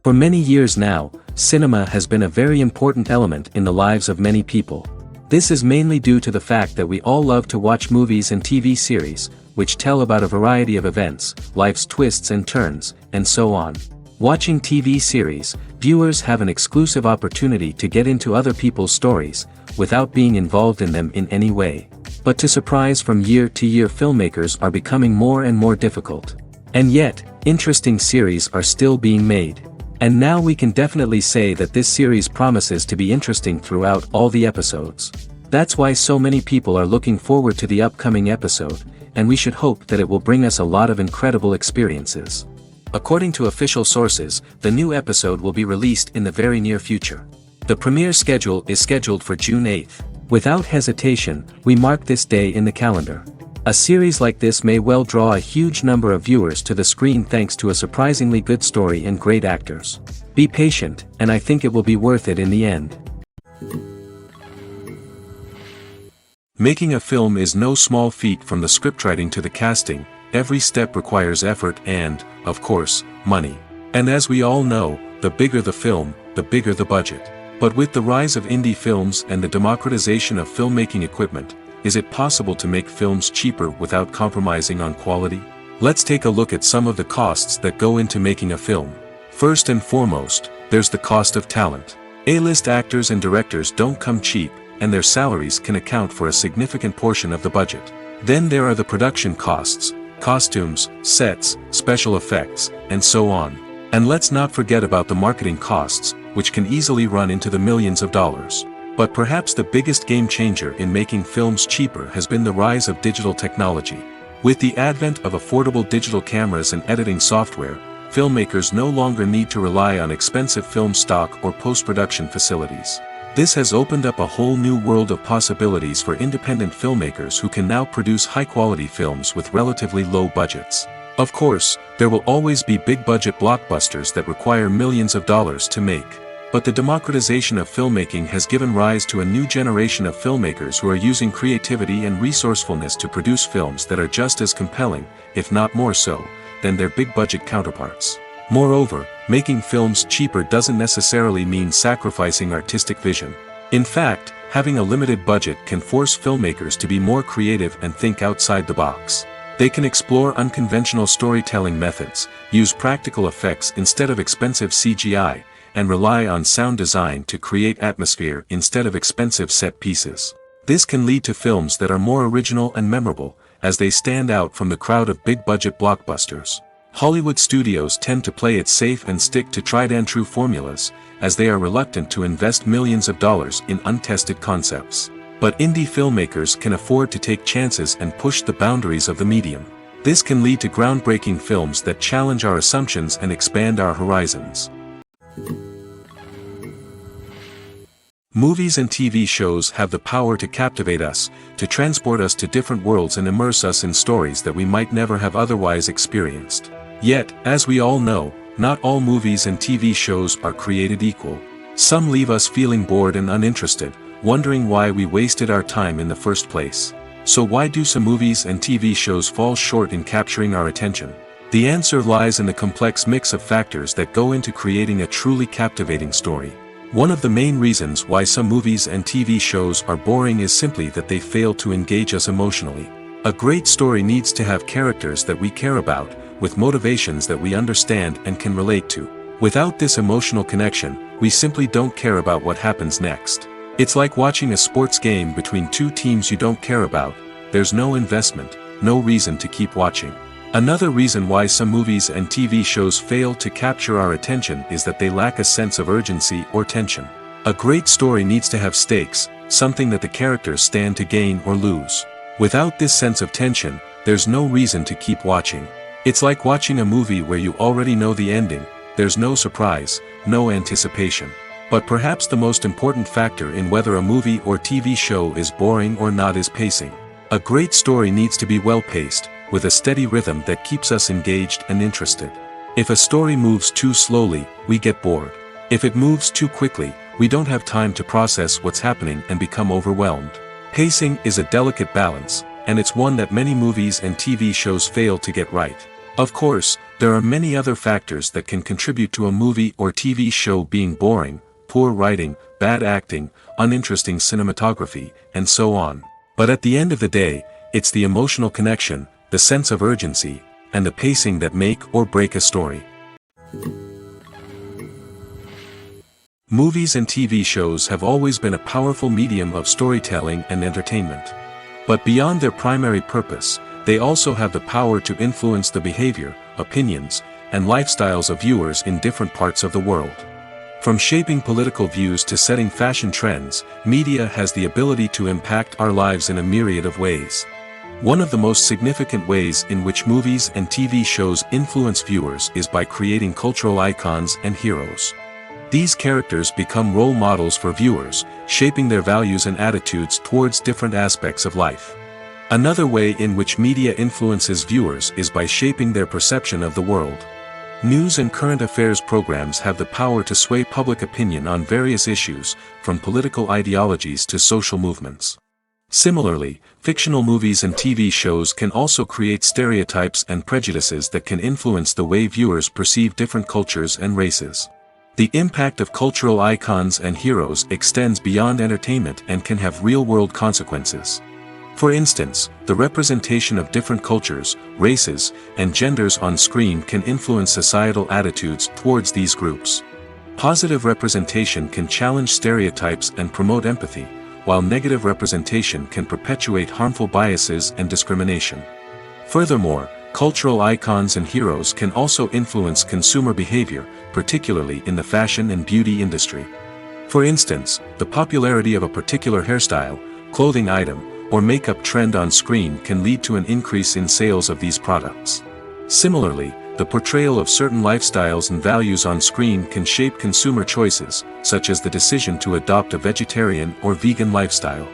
For many years now, cinema has been a very important element in the lives of many people. This is mainly due to the fact that we all love to watch movies and TV series, which tell about a variety of events, life's twists and turns, and so on. Watching TV series, viewers have an exclusive opportunity to get into other people's stories, without being involved in them in any way. But to surprise from year to year, filmmakers are becoming more and more difficult. And yet, interesting series are still being made. And now we can definitely say that this series promises to be interesting throughout all the episodes. That's why so many people are looking forward to the upcoming episode, and we should hope that it will bring us a lot of incredible experiences. According to official sources, the new episode will be released in the very near future. The premiere schedule is scheduled for June 8th. Without hesitation, we mark this day in the calendar. A series like this may well draw a huge number of viewers to the screen thanks to a surprisingly good story and great actors. Be patient, and I think it will be worth it in the end. Making a film is no small feat. From the scriptwriting to the casting, every step requires effort and, of course, money. And as we all know, the bigger the film, the bigger the budget. But with the rise of indie films and the democratization of filmmaking equipment, is it possible to make films cheaper without compromising on quality? Let's take a look at some of the costs that go into making a film. First and foremost, there's the cost of talent. A-list actors and directors don't come cheap, and their salaries can account for a significant portion of the budget. Then there are the production costs, costumes, sets, special effects, and so on. And let's not forget about the marketing costs, which can easily run into the millions of dollars. But perhaps the biggest game changer in making films cheaper has been the rise of digital technology. With the advent of affordable digital cameras and editing software, filmmakers no longer need to rely on expensive film stock or post-production facilities. This has opened up a whole new world of possibilities for independent filmmakers who can now produce high-quality films with relatively low budgets. Of course, there will always be big-budget blockbusters that require millions of dollars to make. But the democratization of filmmaking has given rise to a new generation of filmmakers who are using creativity and resourcefulness to produce films that are just as compelling, if not more so, than their big-budget counterparts. Moreover, making films cheaper doesn't necessarily mean sacrificing artistic vision. In fact, having a limited budget can force filmmakers to be more creative and think outside the box. They can explore unconventional storytelling methods, use practical effects instead of expensive CGI, and rely on sound design to create atmosphere instead of expensive set pieces. This can lead to films that are more original and memorable, as they stand out from the crowd of big-budget blockbusters. Hollywood studios tend to play it safe and stick to tried-and-true formulas, as they are reluctant to invest millions of dollars in untested concepts. But indie filmmakers can afford to take chances and push the boundaries of the medium. This can lead to groundbreaking films that challenge our assumptions and expand our horizons. Movies and TV shows have the power to captivate us, to transport us to different worlds and immerse us in stories that we might never have otherwise experienced. Yet, as we all know, not all movies and TV shows are created equal. Some leave us feeling bored and uninterested, wondering why we wasted our time in the first place. So why do some movies and TV shows fall short in capturing our attention? The answer lies in the complex mix of factors that go into creating a truly captivating story. One of the main reasons why some movies and TV shows are boring is simply that they fail to engage us emotionally. A great story needs to have characters that we care about, with motivations that we understand and can relate to. Without this emotional connection, we simply don't care about what happens next. It's like watching a sports game between two teams you don't care about. There's no investment, no reason to keep watching. Another reason why some movies and TV shows fail to capture our attention is that they lack a sense of urgency or tension. A great story needs to have stakes, something that the characters stand to gain or lose. Without this sense of tension, there's no reason to keep watching. It's like watching a movie where you already know the ending. There's no surprise, no anticipation. But perhaps the most important factor in whether a movie or TV show is boring or not is pacing. A great story needs to be well-paced, with a steady rhythm that keeps us engaged and interested. If a story moves too slowly, we get bored. If it moves too quickly, we don't have time to process what's happening and become overwhelmed. Pacing is a delicate balance, and it's one that many movies and TV shows fail to get right. Of course, There are many other factors that can contribute to a movie or TV show being boring: poor writing, bad acting, uninteresting cinematography, and so on. But at the end of the day, it's the emotional connection, the sense of urgency, and the pacing that make or break a story. Movies and TV shows have always been a powerful medium of storytelling and entertainment. But beyond their primary purpose, they also have the power to influence the behavior, opinions, and lifestyles of viewers in different parts of the world. From shaping political views to setting fashion trends, media has the ability to impact our lives in a myriad of ways. One of the most significant ways in which movies and TV shows influence viewers is by creating cultural icons and heroes. These characters become role models for viewers, shaping their values and attitudes towards different aspects of life. Another way in which media influences viewers is by shaping their perception of the world. News and current affairs programs have the power to sway public opinion on various issues, from political ideologies to social movements. Similarly, fictional movies and TV shows can also create stereotypes and prejudices that can influence the way viewers perceive different cultures and races. The impact of cultural icons and heroes extends beyond entertainment and can have real-world consequences. For instance, the representation of different cultures, races, and genders on screen can influence societal attitudes towards these groups. Positive representation can challenge stereotypes and promote empathy, while negative representation can perpetuate harmful biases and discrimination. Furthermore, cultural icons and heroes can also influence consumer behavior, particularly in the fashion and beauty industry. For instance, the popularity of a particular hairstyle, clothing item, or makeup trend on screen can lead to an increase in sales of these products. Similarly, the portrayal of certain lifestyles and values on screen can shape consumer choices, such as the decision to adopt a vegetarian or vegan lifestyle.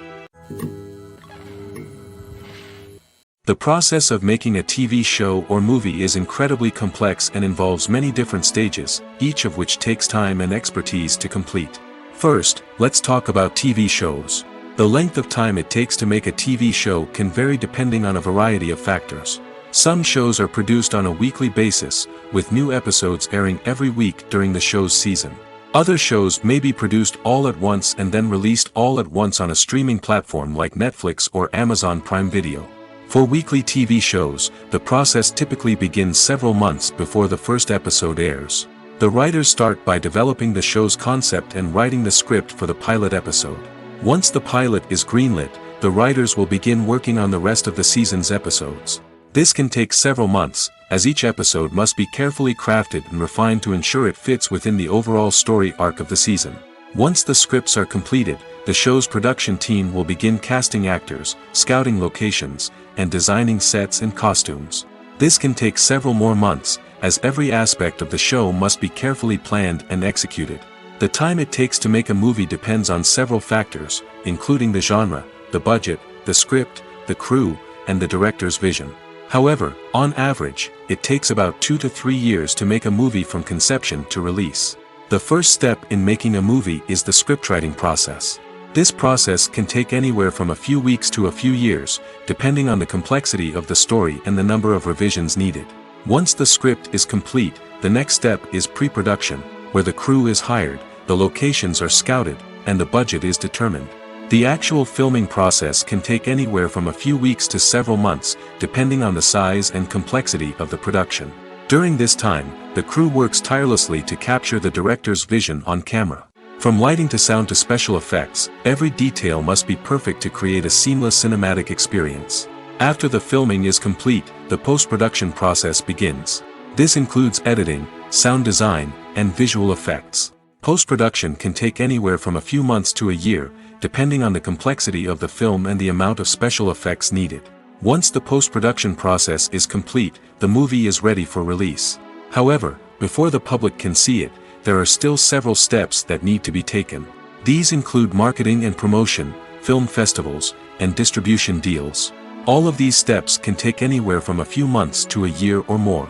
The process of making a TV show or movie is incredibly complex and involves many different stages, each of which takes time and expertise to complete. First, let's talk about TV shows. The length of time it takes to make a TV show can vary depending on a variety of factors. Some shows are produced on a weekly basis, with new episodes airing every week during the show's season. Other shows may be produced all at once and then released all at once on a streaming platform like Netflix or Amazon Prime Video. For weekly TV shows, the process typically begins several months before the first episode airs. The writers start by developing the show's concept and writing the script for the pilot episode. Once the pilot is greenlit, the writers will begin working on the rest of the season's episodes. This can take several months, as each episode must be carefully crafted and refined to ensure it fits within the overall story arc of the season. Once the scripts are completed, the show's production team will begin casting actors, scouting locations, and designing sets and costumes. This can take several more months, as every aspect of the show must be carefully planned and executed. The time it takes to make a movie depends on several factors, including the genre, the budget, the script, the crew, and the director's vision. However, on average, it takes about 2 to 3 years to make a movie from conception to release. The first step in making a movie is the scriptwriting process. This process can take anywhere from a few weeks to a few years, depending on the complexity of the story and the number of revisions needed. Once the script is complete, the next step is pre-production, where the crew is hired, the locations are scouted, and the budget is determined. The actual filming process can take anywhere from a few weeks to several months, depending on the size and complexity of the production. During this time, the crew works tirelessly to capture the director's vision on camera. From lighting to sound to special effects, every detail must be perfect to create a seamless cinematic experience. After the filming is complete, the post-production process begins. This includes editing, sound design, and visual effects. Post-production can take anywhere from a few months to a year, depending on the complexity of the film and the amount of special effects needed. Once the post-production process is complete, the movie is ready for release. However, before the public can see it, there are still several steps that need to be taken. These include marketing and promotion, film festivals, and distribution deals. All of these steps can take anywhere from a few months to a year or more.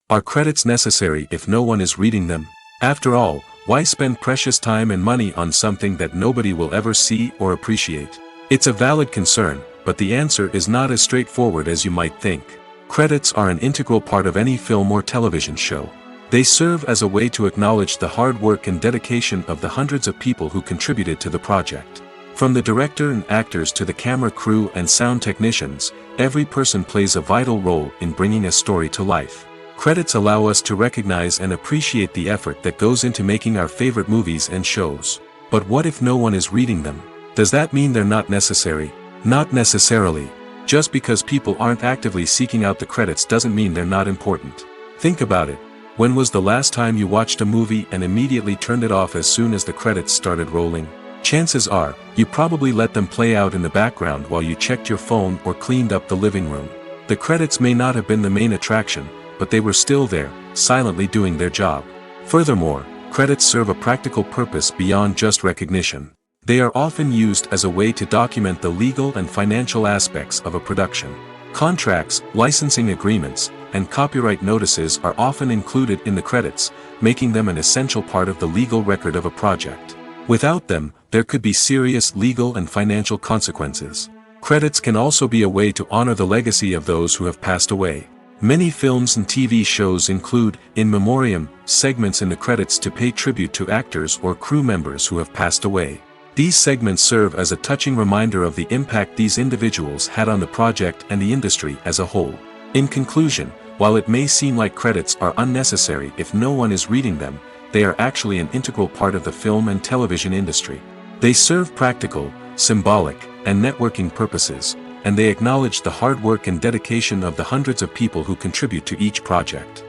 Are credits necessary if no one is reading them? After all, why spend precious time and money on something that nobody will ever see or appreciate? It's a valid concern, but the answer is not as straightforward as you might think. Credits are an integral part of any film or television show. They serve as a way to acknowledge the hard work and dedication of the hundreds of people who contributed to the project. From the director and actors to the camera crew and sound technicians, every person plays a vital role in bringing a story to life. Credits allow us to recognize and appreciate the effort that goes into making our favorite movies and shows. But what if no one is reading them? Does that mean they're not necessary? Not necessarily. Just because people aren't actively seeking out the credits doesn't mean they're not important. Think about it. When was the last time you watched a movie and immediately turned it off as soon as the credits started rolling? Chances are, you probably let them play out in the background while you checked your phone or cleaned up the living room. The credits may not have been the main attraction, but they were still there, silently doing their job. Furthermore, credits serve a practical purpose beyond just recognition. They are often used as a way to document the legal and financial aspects of a production. Contracts, licensing agreements, and copyright notices are often included in the credits, making them an essential part of the legal record of a project. Without them, there could be serious legal and financial consequences. Credits can also be a way to honor the legacy of those who have passed away. Many films and TV shows include in memoriam segments in the credits to pay tribute to actors or crew members who have passed away. These segments serve as a touching reminder of the impact these individuals had on the project and the industry as a whole. In conclusion, while it may seem like credits are unnecessary if no one is reading them, they are actually an integral part of the film and television industry. They serve practical, symbolic, and networking purposes, and they acknowledge the hard work and dedication of the hundreds of people who contribute to each project.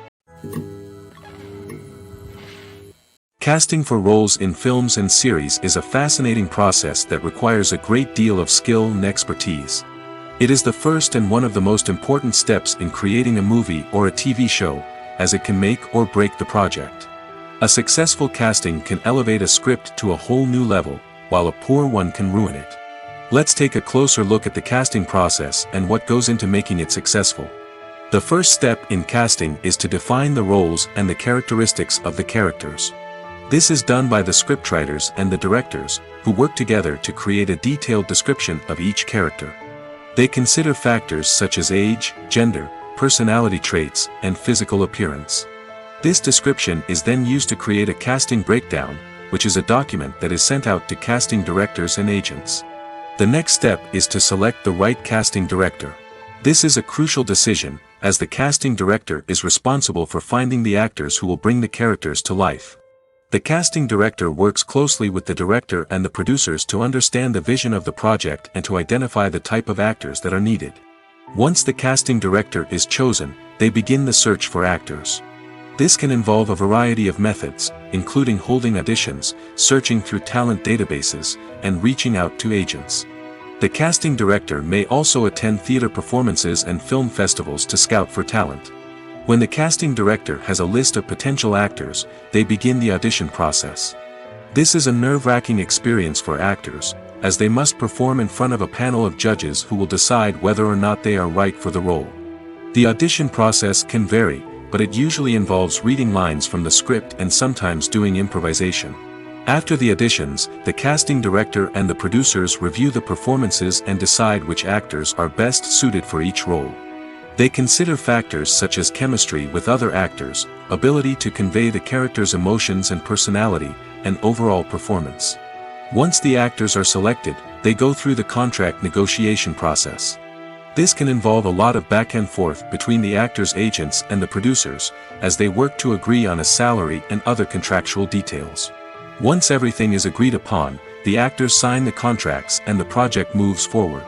Casting for roles in films and series is a fascinating process that requires a great deal of skill and expertise. It is the first and one of the most important steps in creating a movie or a TV show, as it can make or break the project. A successful casting can elevate a script to a whole new level, while a poor one can ruin it. Let's take a closer look at the casting process and what goes into making it successful. The first step in casting is to define the roles and the characteristics of the characters. This is done by the scriptwriters and the directors, who work together to create a detailed description of each character. They consider factors such as age, gender, personality traits, and physical appearance. This description is then used to create a casting breakdown, which is a document that is sent out to casting directors and agents. The next step is to select the right casting director. This is a crucial decision, as the casting director is responsible for finding the actors who will bring the characters to life. The casting director works closely with the director and the producers to understand the vision of the project and to identify the type of actors that are needed. Once the casting director is chosen, they begin the search for actors. This can involve a variety of methods, including holding auditions, searching through talent databases, and reaching out to agents. The casting director may also attend theater performances and film festivals to scout for talent. When the casting director has a list of potential actors, they begin the audition process. This is a nerve-wracking experience for actors, as they must perform in front of a panel of judges who will decide whether or not they are right for the role. The audition process can vary, but it usually involves reading lines from the script and sometimes doing improvisation. After the auditions, the casting director and the producers review the performances and decide which actors are best suited for each role. They consider factors such as chemistry with other actors, ability to convey the character's emotions and personality, and overall performance. Once the actors are selected, they go through the contract negotiation process. This can involve a lot of back and forth between the actors' agents and the producers, as they work to agree on a salary and other contractual details. Once everything is agreed upon, the actors sign the contracts and the project moves forward.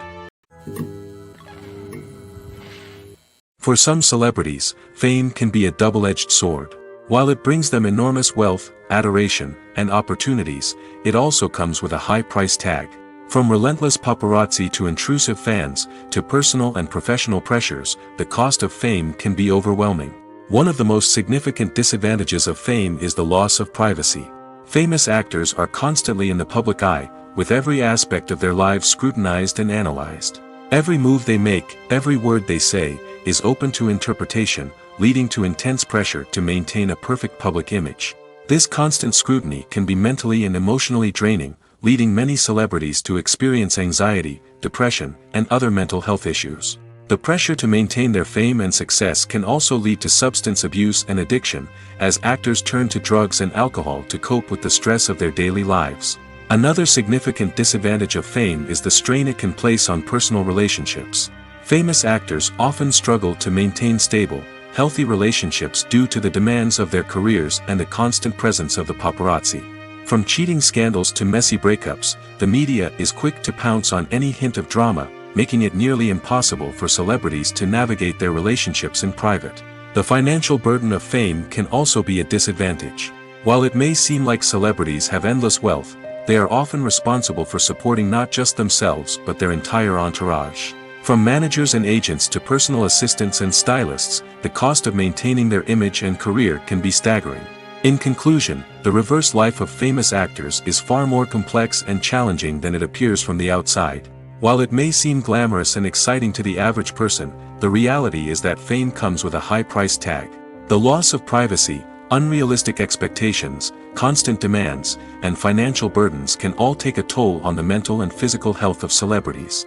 For some celebrities, fame can be a double-edged sword. While it brings them enormous wealth, adoration, and opportunities, it also comes with a high price tag. From relentless paparazzi to intrusive fans, to personal and professional pressures, the cost of fame can be overwhelming. One of the most significant disadvantages of fame is the loss of privacy. Famous actors are constantly in the public eye, with every aspect of their lives scrutinized and analyzed. Every move they make, every word they say, is open to interpretation, leading to intense pressure to maintain a perfect public image. This constant scrutiny can be mentally and emotionally draining, leading many celebrities to experience anxiety, depression, and other mental health issues. The pressure to maintain their fame and success can also lead to substance abuse and addiction, as actors turn to drugs and alcohol to cope with the stress of their daily lives. Another significant disadvantage of fame is the strain it can place on personal relationships. Famous actors often struggle to maintain stable, healthy relationships due to the demands of their careers and the constant presence of the paparazzi. From cheating scandals to messy breakups, the media is quick to pounce on any hint of drama, making it nearly impossible for celebrities to navigate their relationships in private. The financial burden of fame can also be a disadvantage. While it may seem like celebrities have endless wealth, they are often responsible for supporting not just themselves but their entire entourage. From managers and agents to personal assistants and stylists, the cost of maintaining their image and career can be staggering. In conclusion, the reverse life of famous actors is far more complex and challenging than it appears from the outside. While it may seem glamorous and exciting to the average person, the reality is that fame comes with a high price tag. The loss of privacy, unrealistic expectations, constant demands, and financial burdens can all take a toll on the mental and physical health of celebrities.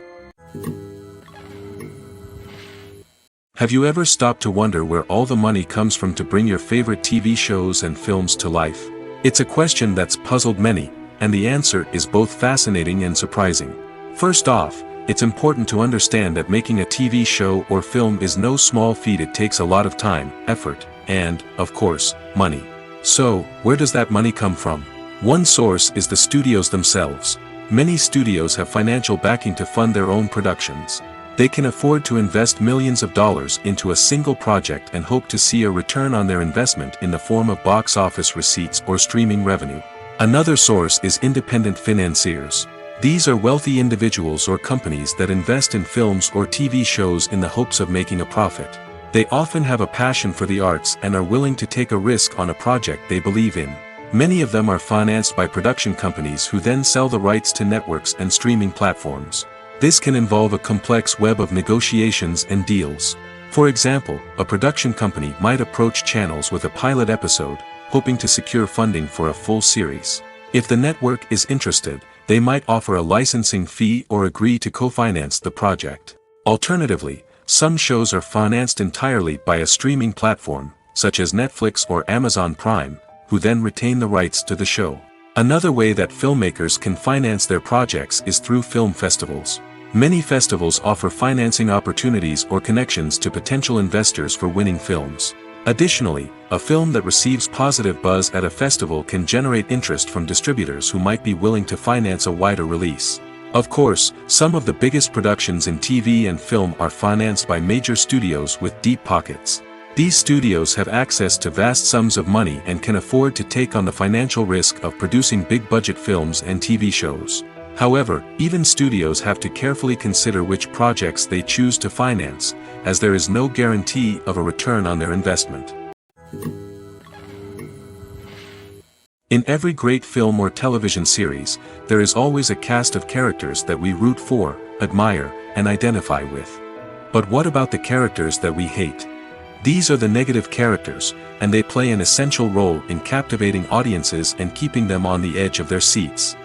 Have you ever stopped to wonder where all the money comes from to bring your favorite TV shows and films to life? It's a question that's puzzled many, and the answer is both fascinating and surprising. First off, it's important to understand that making a TV show or film is no small feat. It takes a lot of time, effort, and, of course, money. So, where does that money come from? One source is the studios themselves. Many studios have financial backing to fund their own productions. They can afford to invest millions of dollars into a single project and hope to see a return on their investment in the form of box office receipts or streaming revenue. Another source is independent financiers. These are wealthy individuals or companies that invest in films or TV shows in the hopes of making a profit. They often have a passion for the arts and are willing to take a risk on a project they believe in. Many of them are financed by production companies who then sell the rights to networks and streaming platforms. This can involve a complex web of negotiations and deals. For example, a production company might approach channels with a pilot episode, hoping to secure funding for a full series. If the network is interested, they might offer a licensing fee or agree to co-finance the project. Alternatively, some shows are financed entirely by a streaming platform, such as Netflix or Amazon Prime, who then retain the rights to the show. Another way that filmmakers can finance their projects is through film festivals. Many festivals offer financing opportunities or connections to potential investors for winning films. Additionally, a film that receives positive buzz at a festival can generate interest from distributors who might be willing to finance a wider release. Of course, some of the biggest productions in TV and film are financed by major studios with deep pockets. These studios have access to vast sums of money and can afford to take on the financial risk of producing big-budget films and TV shows. However, even studios have to carefully consider which projects they choose to finance, as there is no guarantee of a return on their investment. In every great film or television series, there is always a cast of characters that we root for, admire, and identify with. But what about the characters that we hate? These are the negative characters, and they play an essential role in captivating audiences and keeping them on the edge of their seats.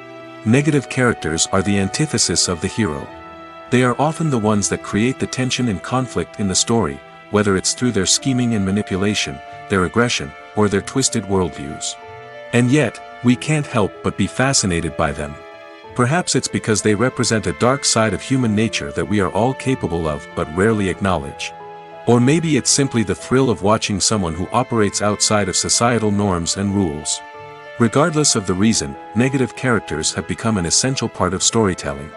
Negative characters are the antithesis of the hero. They are often the ones that create the tension and conflict in the story, whether it's through their scheming and manipulation, their aggression, or their twisted worldviews. And yet, we can't help but be fascinated by them. Perhaps it's because they represent a dark side of human nature that we are all capable of but rarely acknowledge. Or maybe it's simply the thrill of watching someone who operates outside of societal norms and rules. Regardless of the reason, negative characters have become an essential part of storytelling.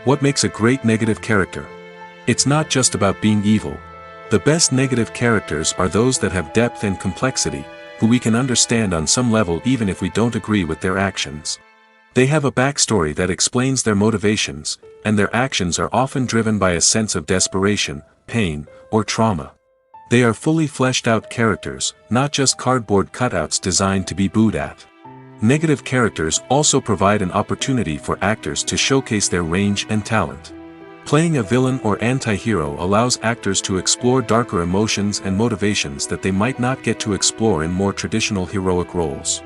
What makes a great negative character? It's not just about being evil. The best negative characters are those that have depth and complexity, who we can understand on some level even if we don't agree with their actions. They have a backstory that explains their motivations, and their actions are often driven by a sense of desperation, pain, or trauma. They are fully fleshed out characters, not just cardboard cutouts designed to be booed at. Negative characters also provide an opportunity for actors to showcase their range and talent. Playing a villain or anti-hero allows actors to explore darker emotions and motivations that they might not get to explore in more traditional heroic roles.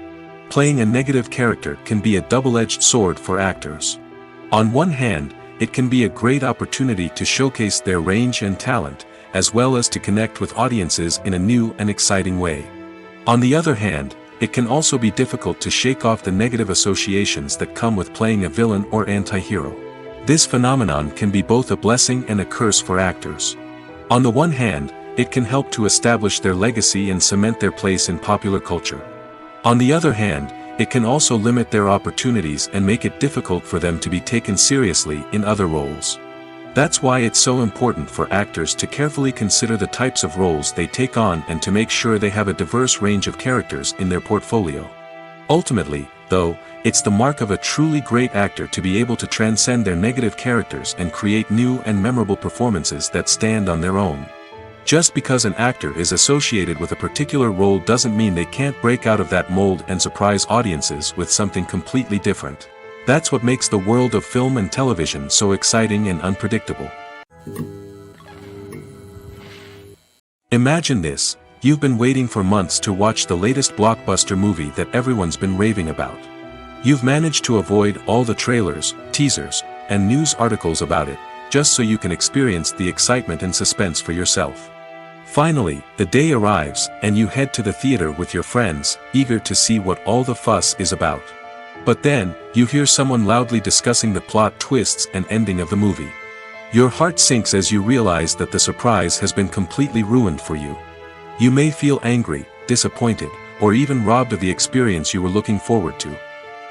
Playing a negative character can be a double-edged sword for actors. On one hand, it can be a great opportunity to showcase their range and talent, as well as to connect with audiences in a new and exciting way. On the other hand, it can also be difficult to shake off the negative associations that come with playing a villain or anti-hero. This phenomenon can be both a blessing and a curse for actors. On the one hand, it can help to establish their legacy and cement their place in popular culture. On the other hand, it can also limit their opportunities and make it difficult for them to be taken seriously in other roles. That's why it's so important for actors to carefully consider the types of roles they take on and to make sure they have a diverse range of characters in their portfolio. Ultimately, though, it's the mark of a truly great actor to be able to transcend their negative characters and create new and memorable performances that stand on their own. Just because an actor is associated with a particular role doesn't mean they can't break out of that mold and surprise audiences with something completely different. That's what makes the world of film and television so exciting and unpredictable. Imagine this: you've been waiting for months to watch the latest blockbuster movie that everyone's been raving about. You've managed to avoid all the trailers, teasers, and news articles about it, just so you can experience the excitement and suspense for yourself. Finally, the day arrives, and you head to the theater with your friends, eager to see what all the fuss is about. But then, you hear someone loudly discussing the plot twists and ending of the movie. Your heart sinks as you realize that the surprise has been completely ruined for you. You may feel angry, disappointed, or even robbed of the experience you were looking forward to.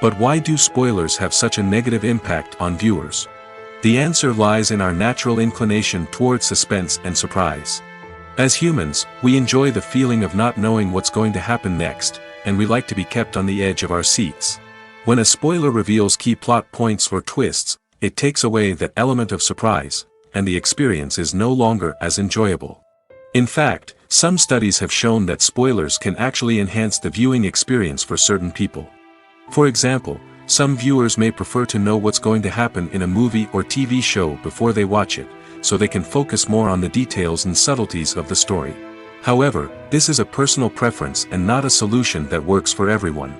But why do spoilers have such a negative impact on viewers? The answer lies in our natural inclination toward suspense and surprise. As humans, we enjoy the feeling of not knowing what's going to happen next, and we like to be kept on the edge of our seats. When a spoiler reveals key plot points or twists, it takes away that element of surprise, and the experience is no longer as enjoyable. In fact, some studies have shown that spoilers can actually enhance the viewing experience for certain people. For example, some viewers may prefer to know what's going to happen in a movie or TV show before they watch it, so they can focus more on the details and subtleties of the story. However, this is a personal preference and not a solution that works for everyone.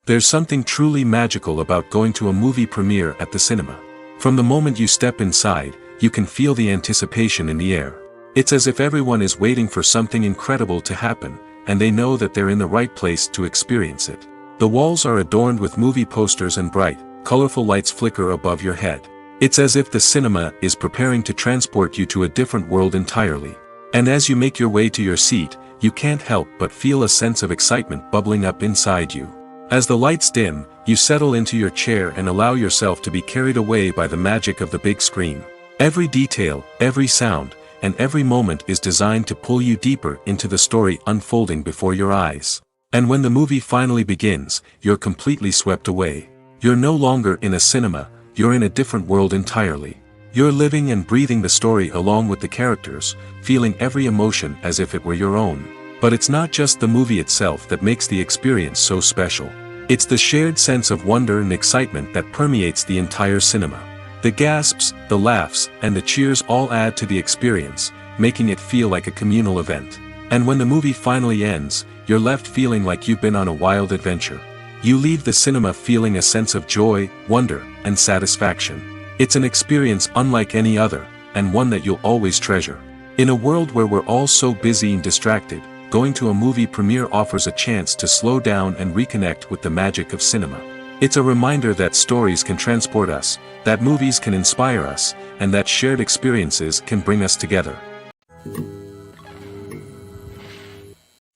There's something truly magical about going to a movie premiere at the cinema. From the moment you step inside, you can feel the anticipation in the air. It's as if everyone is waiting for something incredible to happen, and they know that they're in the right place to experience it. The walls are adorned with movie posters and bright, colorful lights flicker above your head. It's as if the cinema is preparing to transport you to a different world entirely. And as you make your way to your seat, you can't help but feel a sense of excitement bubbling up inside you. As the lights dim, you settle into your chair and allow yourself to be carried away by the magic of the big screen. Every detail, every sound, and every moment is designed to pull you deeper into the story unfolding before your eyes. And when the movie finally begins, you're completely swept away. You're no longer in a cinema, you're in a different world entirely. You're living and breathing the story along with the characters, feeling every emotion as if it were your own. But it's not just the movie itself that makes the experience so special. It's the shared sense of wonder and excitement that permeates the entire cinema. The gasps, the laughs, and the cheers all add to the experience, making it feel like a communal event. And when the movie finally ends, you're left feeling like you've been on a wild adventure. You leave the cinema feeling a sense of joy, wonder, and satisfaction. It's an experience unlike any other, and one that you'll always treasure. In a world where we're all so busy and distracted, going to a movie premiere offers a chance to slow down and reconnect with the magic of cinema. It's a reminder that stories can transport us, that movies can inspire us, and that shared experiences can bring us together.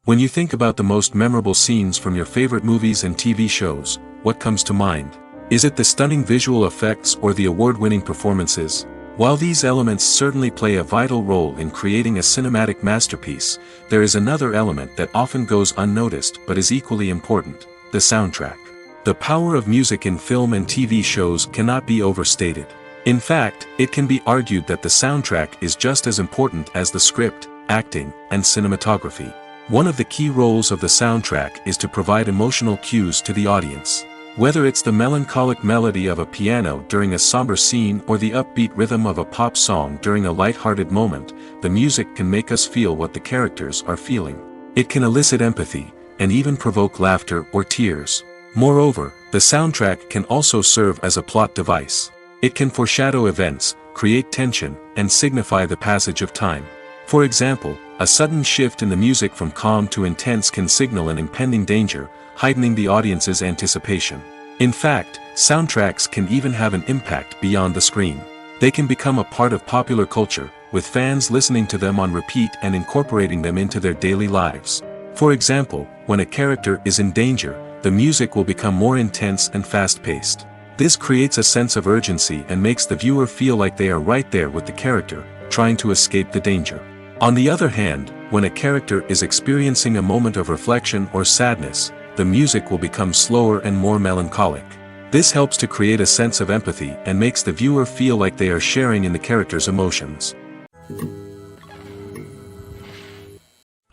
When you think about the most memorable scenes from your favorite movies and TV shows, what comes to mind? Is it the stunning visual effects or the award-winning performances? While these elements certainly play a vital role in creating a cinematic masterpiece, there is another element that often goes unnoticed but is equally important: the soundtrack. The power of music in film and TV shows cannot be overstated. In fact, it can be argued that the soundtrack is just as important as the script, acting, and cinematography. One of the key roles of the soundtrack is to provide emotional cues to the audience. Whether it's the melancholic melody of a piano during a somber scene or the upbeat rhythm of a pop song during a light-hearted moment, the music can make us feel what the characters are feeling. It can elicit empathy, and even provoke laughter or tears. Moreover, the soundtrack can also serve as a plot device. It can foreshadow events, create tension, and signify the passage of time. For example, a sudden shift in the music from calm to intense can signal an impending danger, heightening the audience's anticipation. In fact, soundtracks can even have an impact beyond the screen. They can become a part of popular culture, with fans listening to them on repeat and incorporating them into their daily lives. For example, when a character is in danger, the music will become more intense and fast-paced. This creates a sense of urgency and makes the viewer feel like they are right there with the character, trying to escape the danger. On the other hand, when a character is experiencing a moment of reflection or sadness, the music will become slower and more melancholic. This helps to create a sense of empathy and makes the viewer feel like they are sharing in the character's emotions.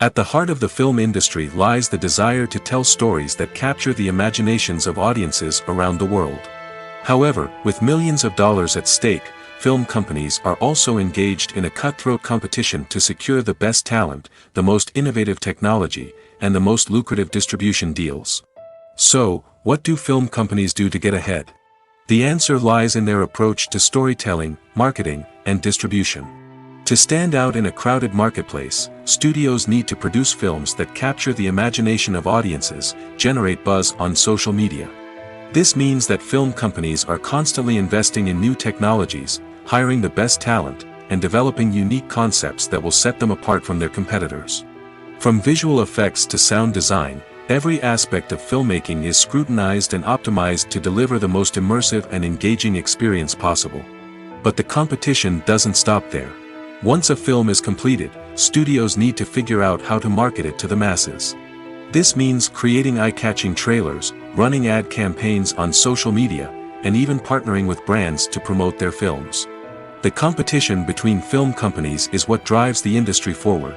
At the heart of the film industry lies the desire to tell stories that capture the imaginations of audiences around the world. However, with millions of dollars at stake, film companies are also engaged in a cutthroat competition to secure the best talent, the most innovative technology, and the most lucrative distribution deals. So, what do film companies do to get ahead? The answer lies in their approach to storytelling, marketing, and distribution. To stand out in a crowded marketplace, studios need to produce films that capture the imagination of audiences, generate buzz on social media. This means that film companies are constantly investing in new technologies, hiring the best talent, and developing unique concepts that will set them apart from their competitors. From visual effects to sound design, every aspect of filmmaking is scrutinized and optimized to deliver the most immersive and engaging experience possible. But the competition doesn't stop there. Once a film is completed, studios need to figure out how to market it to the masses. This means creating eye-catching trailers, running ad campaigns on social media, and even partnering with brands to promote their films. The competition between film companies is what drives the industry forward.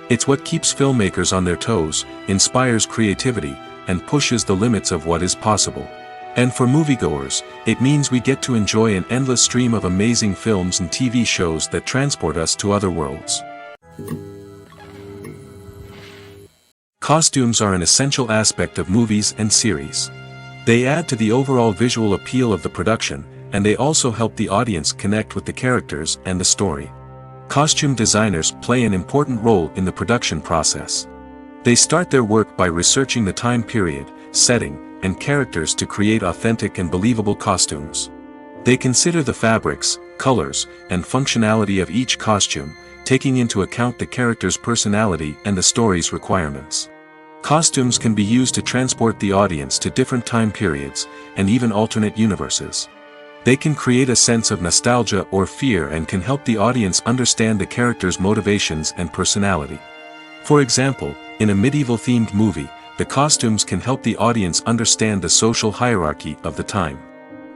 It's what keeps filmmakers on their toes, inspires creativity, and pushes the limits of what is possible. And for moviegoers, it means we get to enjoy an endless stream of amazing films and TV shows that transport us to other worlds. Costumes are an essential aspect of movies and series. They add to the overall visual appeal of the production, and they also help the audience connect with the characters and the story. Costume designers play an important role in the production process. They start their work by researching the time period, setting, and characters to create authentic and believable costumes. They consider the fabrics, colors, and functionality of each costume, taking into account the character's personality and the story's requirements. Costumes can be used to transport the audience to different time periods, and even alternate universes. They can create a sense of nostalgia or fear and can help the audience understand the character's motivations and personality. For example, in a medieval-themed movie, the costumes can help the audience understand the social hierarchy of the time.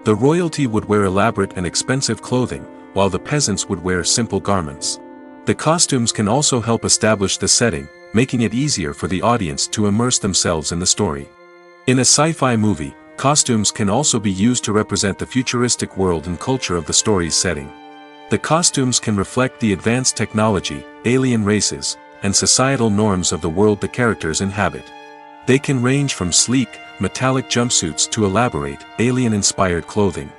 The royalty would wear elaborate and expensive clothing, while the peasants would wear simple garments. The costumes can also help establish the setting, making it easier for the audience to immerse themselves in the story. In a sci-fi movie, costumes can also be used to represent the futuristic world and culture of the story's setting. The costumes can reflect the advanced technology, alien races, and societal norms of the world the characters inhabit. They can range from sleek, metallic jumpsuits to elaborate, alien-inspired clothing.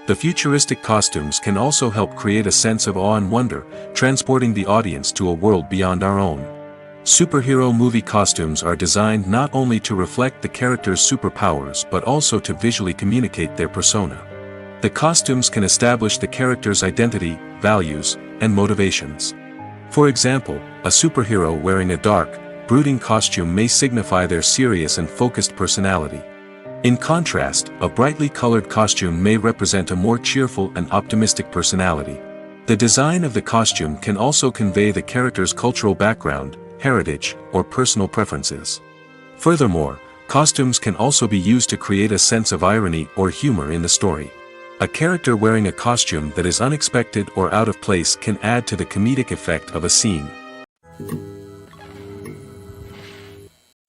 The futuristic costumes can also help create a sense of awe and wonder, transporting the audience to a world beyond our own. Superhero movie costumes are designed not only to reflect the character's superpowers but also to visually communicate their persona. The costumes can establish the character's identity, values, and motivations. For example, a superhero wearing a dark, brooding costume may signify their serious and focused personality. In contrast, a brightly colored costume may represent a more cheerful and optimistic personality. The design of the costume can also convey the character's cultural background, heritage, or personal preferences. Furthermore, costumes can also be used to create a sense of irony or humor in the story. A character wearing a costume that is unexpected or out of place can add to the comedic effect of a scene.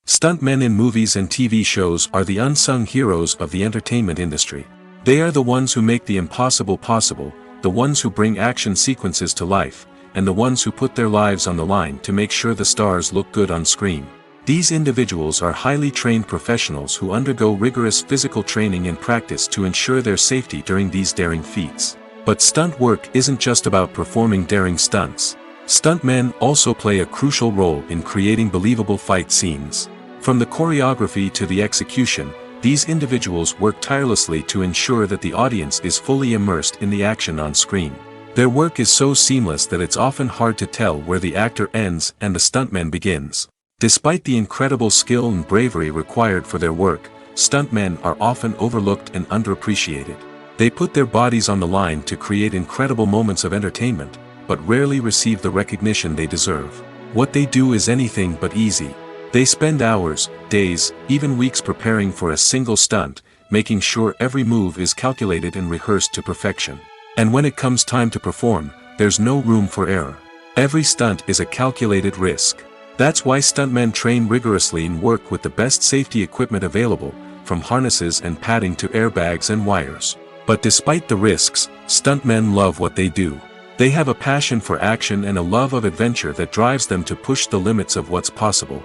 Stuntmen in movies and TV shows are the unsung heroes of the entertainment industry. They are the ones who make the impossible possible, the ones who bring action sequences to life, and the ones who put their lives on the line to make sure the stars look good on screen. These individuals are highly trained professionals who undergo rigorous physical training and practice to ensure their safety during these daring feats. But stunt work isn't just about performing daring stunts. Stuntmen also play a crucial role in creating believable fight scenes. From the choreography to the execution, these individuals work tirelessly to ensure that the audience is fully immersed in the action on screen. Their work is so seamless that it's often hard to tell where the actor ends and the stuntman begins. Despite the incredible skill and bravery required for their work, stuntmen are often overlooked and underappreciated. They put their bodies on the line to create incredible moments of entertainment, but rarely receive the recognition they deserve. What they do is anything but easy. They spend hours, days, even weeks preparing for a single stunt, making sure every move is calculated and rehearsed to perfection. And when it comes time to perform, there's no room for error. Every stunt is a calculated risk. That's why stuntmen train rigorously and work with the best safety equipment available, from harnesses and padding to airbags and wires. But despite the risks, stuntmen love what they do. They have a passion for action and a love of adventure that drives them to push the limits of what's possible.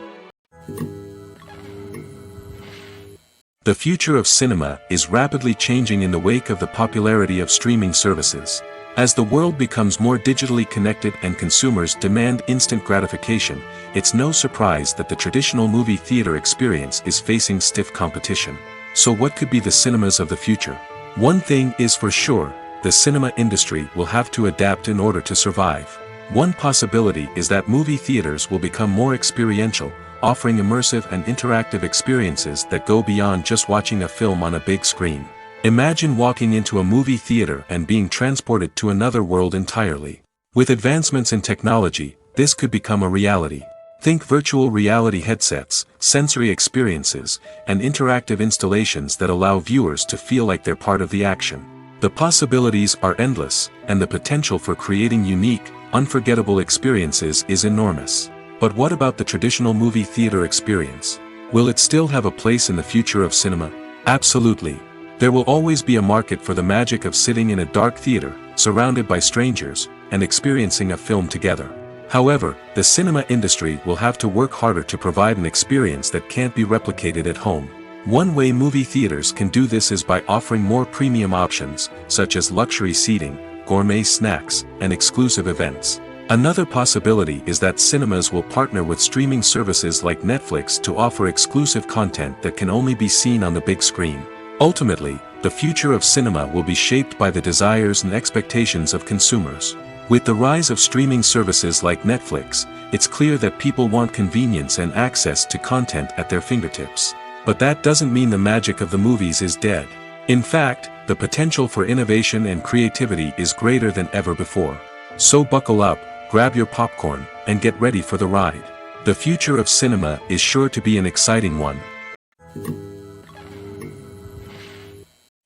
The future of cinema is rapidly changing in the wake of the popularity of streaming services. As the world becomes more digitally connected and consumers demand instant gratification, it's no surprise that the traditional movie theater experience is facing stiff competition. So what could be the cinemas of the future? One thing is for sure, the cinema industry will have to adapt in order to survive. One possibility is that movie theaters will become more experiential, offering immersive and interactive experiences that go beyond just watching a film on a big screen. Imagine walking into a movie theater and being transported to another world entirely. With advancements in technology, this could become a reality. Think virtual reality headsets, sensory experiences, and interactive installations that allow viewers to feel like they're part of the action. The possibilities are endless, and the potential for creating unique, unforgettable experiences is enormous. But what about the traditional movie theater experience? Will it still have a place in the future of cinema? Absolutely. There will always be a market for the magic of sitting in a dark theater, surrounded by strangers, and experiencing a film together. However, the cinema industry will have to work harder to provide an experience that can't be replicated at home. One way movie theaters can do this is by offering more premium options, such as luxury seating, gourmet snacks, and exclusive events. Another possibility is that cinemas will partner with streaming services like Netflix to offer exclusive content that can only be seen on the big screen. Ultimately, the future of cinema will be shaped by the desires and expectations of consumers. With the rise of streaming services like Netflix, it's clear that people want convenience and access to content at their fingertips. But that doesn't mean the magic of the movies is dead. In fact, the potential for innovation and creativity is greater than ever before. So buckle up, grab your popcorn, and get ready for the ride. The future of cinema is sure to be an exciting one.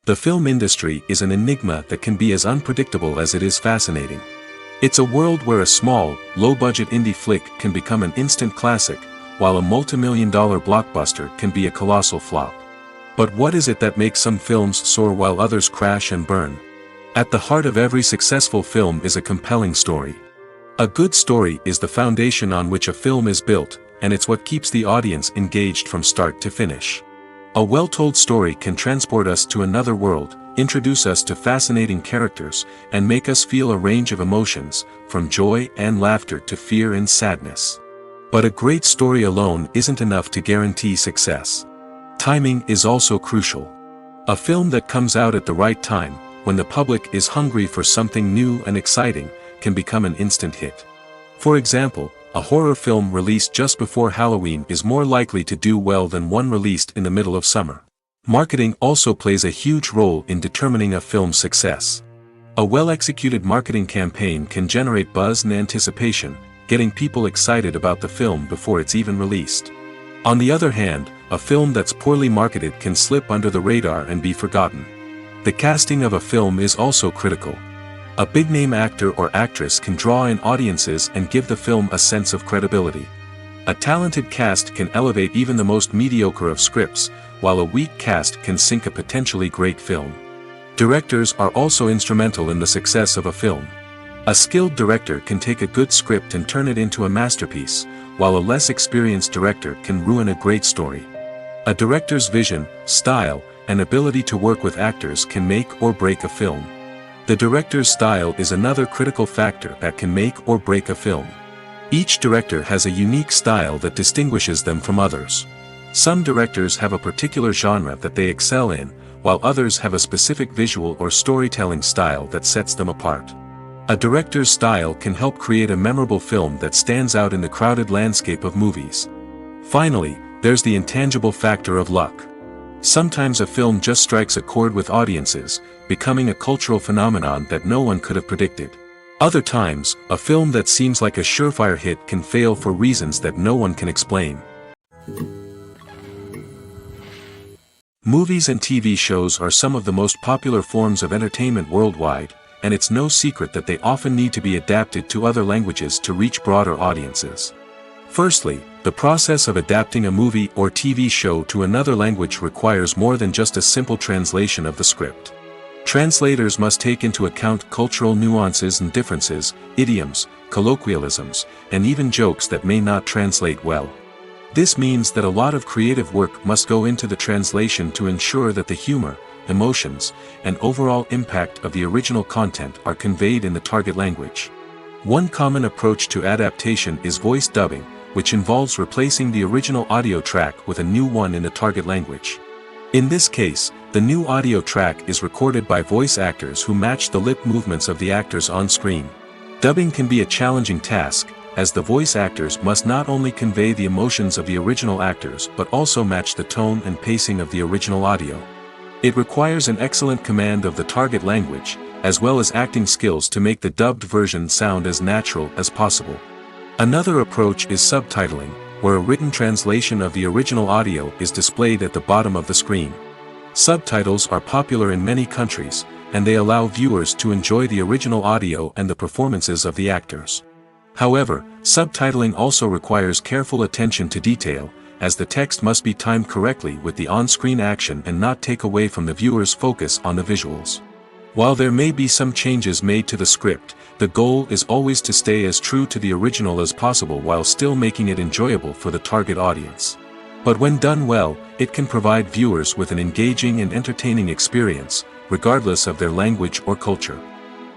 The film industry is an enigma that can be as unpredictable as it is fascinating. It's a world where a small, low-budget indie flick can become an instant classic, while a multi-million-dollar blockbuster can be a colossal flop. But what is it that makes some films soar while others crash and burn? At the heart of every successful film is a compelling story. A good story is the foundation on which a film is built, and it's what keeps the audience engaged from start to finish. A well-told story can transport us to another world, introduce us to fascinating characters, and make us feel a range of emotions, from joy and laughter to fear and sadness. But a great story alone isn't enough to guarantee success. Timing is also crucial. A film that comes out at the right time, when the public is hungry for something new and exciting, can become an instant hit. For example, a horror film released just before Halloween is more likely to do well than one released in the middle of summer. Marketing also plays a huge role in determining a film's success. A well-executed marketing campaign can generate buzz and anticipation, getting people excited about the film before it's even released. On the other hand, a film that's poorly marketed can slip under the radar and be forgotten. The casting of a film is also critical. A big-name actor or actress can draw in audiences and give the film a sense of credibility. A talented cast can elevate even the most mediocre of scripts, while a weak cast can sink a potentially great film. Directors are also instrumental in the success of a film. A skilled director can take a good script and turn it into a masterpiece, while a less experienced director can ruin a great story. A director's vision, style, and ability to work with actors can make or break a film. The director's style is another critical factor that can make or break a film. Each director has a unique style that distinguishes them from others. Some directors have a particular genre that they excel in, while others have a specific visual or storytelling style that sets them apart. A director's style can help create a memorable film that stands out in the crowded landscape of movies. Finally, there's the intangible factor of luck. Sometimes a film just strikes a chord with audiences, becoming a cultural phenomenon that no one could have predicted. Other times, a film that seems like a surefire hit can fail for reasons that no one can explain. Movies and TV shows are some of the most popular forms of entertainment worldwide, and it's no secret that they often need to be adapted to other languages to reach broader audiences. Firstly, the process of adapting a movie or TV show to another language requires more than just a simple translation of the script. Translators must take into account cultural nuances and differences, idioms, colloquialisms, and even jokes that may not translate well. This means that a lot of creative work must go into the translation to ensure that the humor, emotions, and overall impact of the original content are conveyed in the target language. One common approach to adaptation is voice dubbing, which involves replacing the original audio track with a new one in the target language. In this case, the new audio track is recorded by voice actors who match the lip movements of the actors on screen. Dubbing can be a challenging task, as the voice actors must not only convey the emotions of the original actors but also match the tone and pacing of the original audio. It requires an excellent command of the target language, as well as acting skills to make the dubbed version sound as natural as possible. Another approach is subtitling, where a written translation of the original audio is displayed at the bottom of the screen. Subtitles are popular in many countries, and they allow viewers to enjoy the original audio and the performances of the actors. However, subtitling also requires careful attention to detail, as the text must be timed correctly with the on-screen action and not take away from the viewer's focus on the visuals. While there may be some changes made to the script, the goal is always to stay as true to the original as possible while still making it enjoyable for the target audience. But when done well, it can provide viewers with an engaging and entertaining experience, regardless of their language or culture.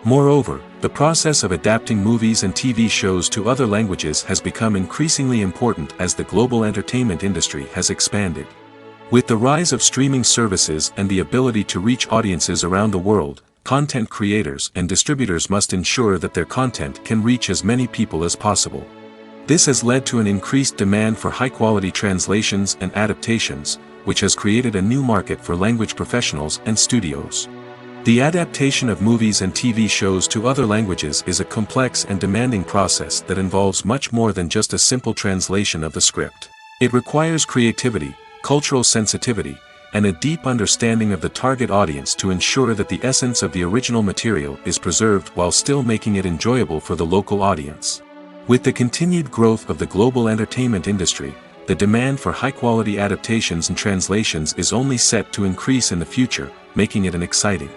Moreover, the process of adapting movies and TV shows to other languages has become increasingly important as the global entertainment industry has expanded. With the rise of streaming services and the ability to reach audiences around the world, content creators and distributors must ensure that their content can reach as many people as possible. This has led to an increased demand for high-quality translations and adaptations, which has created a new market for language professionals and studios. The adaptation of movies and TV shows to other languages is a complex and demanding process that involves much more than just a simple translation of the script. It requires creativity, cultural sensitivity, and a deep understanding of the target audience to ensure that the essence of the original material is preserved while still making it enjoyable for the local audience. With the continued growth of the global entertainment industry, the demand for high-quality adaptations and translations is only set to increase in the future, making it an exciting.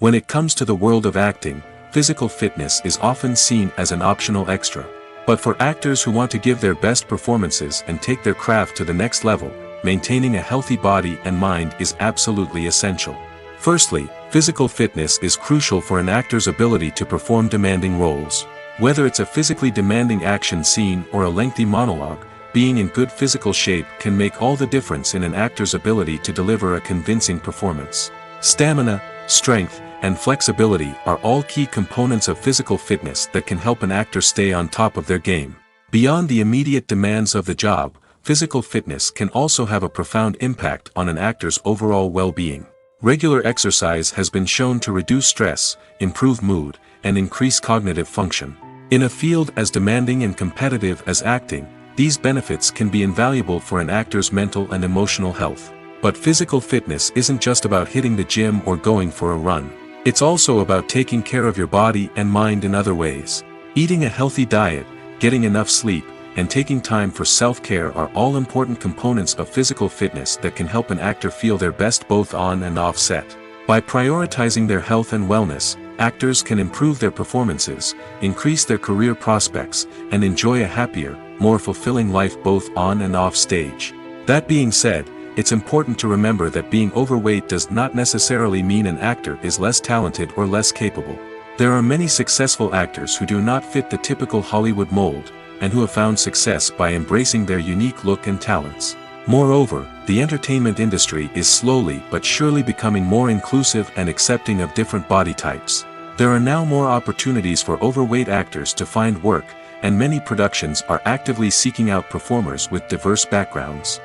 When it comes to the world of acting, physical fitness is often seen as an optional extra. But for actors who want to give their best performances and take their craft to the next level, maintaining a healthy body and mind is absolutely essential. Firstly, physical fitness is crucial for an actor's ability to perform demanding roles. Whether it's a physically demanding action scene or a lengthy monologue, being in good physical shape can make all the difference in an actor's ability to deliver a convincing performance. Stamina, strength, and flexibility are all key components of physical fitness that can help an actor stay on top of their game. Beyond the immediate demands of the job, physical fitness can also have a profound impact on an actor's overall well-being. Regular exercise has been shown to reduce stress, improve mood, and increase cognitive function. In a field as demanding and competitive as acting, these benefits can be invaluable for an actor's mental and emotional health. But physical fitness isn't just about hitting the gym or going for a run. It's also about taking care of your body and mind in other ways. Eating a healthy diet, getting enough sleep, and taking time for self-care are all important components of physical fitness that can help an actor feel their best both on and off set. By prioritizing their health and wellness, actors can improve their performances, increase their career prospects, and enjoy a happier, more fulfilling life both on and off stage. That being said, it's important to remember that being overweight does not necessarily mean an actor is less talented or less capable. There are many successful actors who do not fit the typical Hollywood mold, and who have found success by embracing their unique look and talents. Moreover, the entertainment industry is slowly but surely becoming more inclusive and accepting of different body types. There are now more opportunities for overweight actors to find work, and many productions are actively seeking out performers with diverse backgrounds.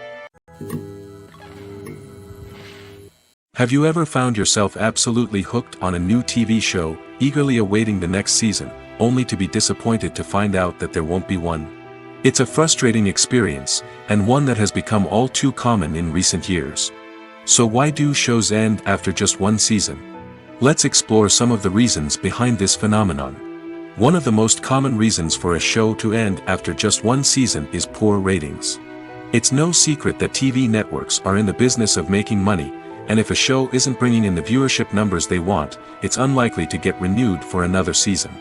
Have you ever found yourself absolutely hooked on a new TV show, eagerly awaiting the next season, only to be disappointed to find out that there won't be one? It's a frustrating experience, and one that has become all too common in recent years. So why do shows end after just one season? Let's explore some of the reasons behind this phenomenon. One of the most common reasons for a show to end after just one season is poor ratings. It's no secret that TV networks are in the business of making money, and if a show isn't bringing in the viewership numbers they want, it's unlikely to get renewed for another season.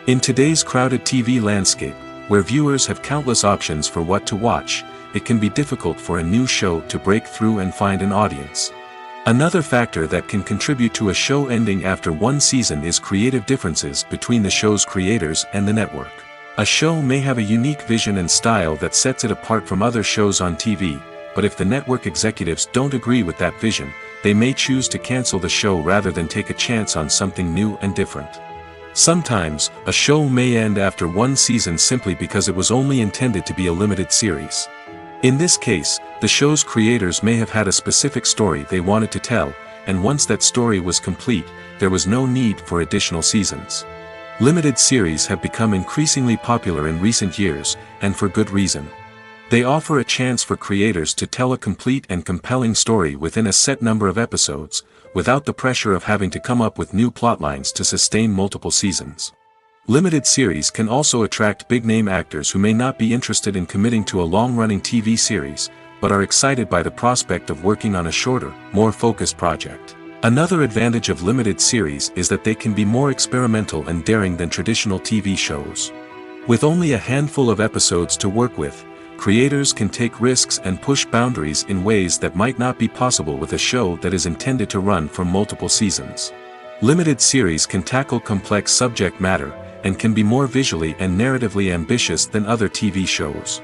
In today's crowded TV landscape, where viewers have countless options for what to watch, it can be difficult for a new show to break through and find an audience. Another factor that can contribute to a show ending after one season is creative differences between the show's creators and the network. A show may have a unique vision and style that sets it apart from other shows on TV, but if the network executives don't agree with that vision, they may choose to cancel the show rather than take a chance on something new and different. Sometimes, a show may end after one season simply because it was only intended to be a limited series. In this case, the show's creators may have had a specific story they wanted to tell, and once that story was complete, there was no need for additional seasons. Limited series have become increasingly popular in recent years, and for good reason. They offer a chance for creators to tell a complete and compelling story within a set number of episodes, without the pressure of having to come up with new plotlines to sustain multiple seasons. Limited series can also attract big-name actors who may not be interested in committing to a long-running TV series, but are excited by the prospect of working on a shorter, more focused project. Another advantage of limited series is that they can be more experimental and daring than traditional TV shows. With only a handful of episodes to work with, creators can take risks and push boundaries in ways that might not be possible with a show that is intended to run for multiple seasons. Limited series can tackle complex subject matter, and can be more visually and narratively ambitious than other TV shows.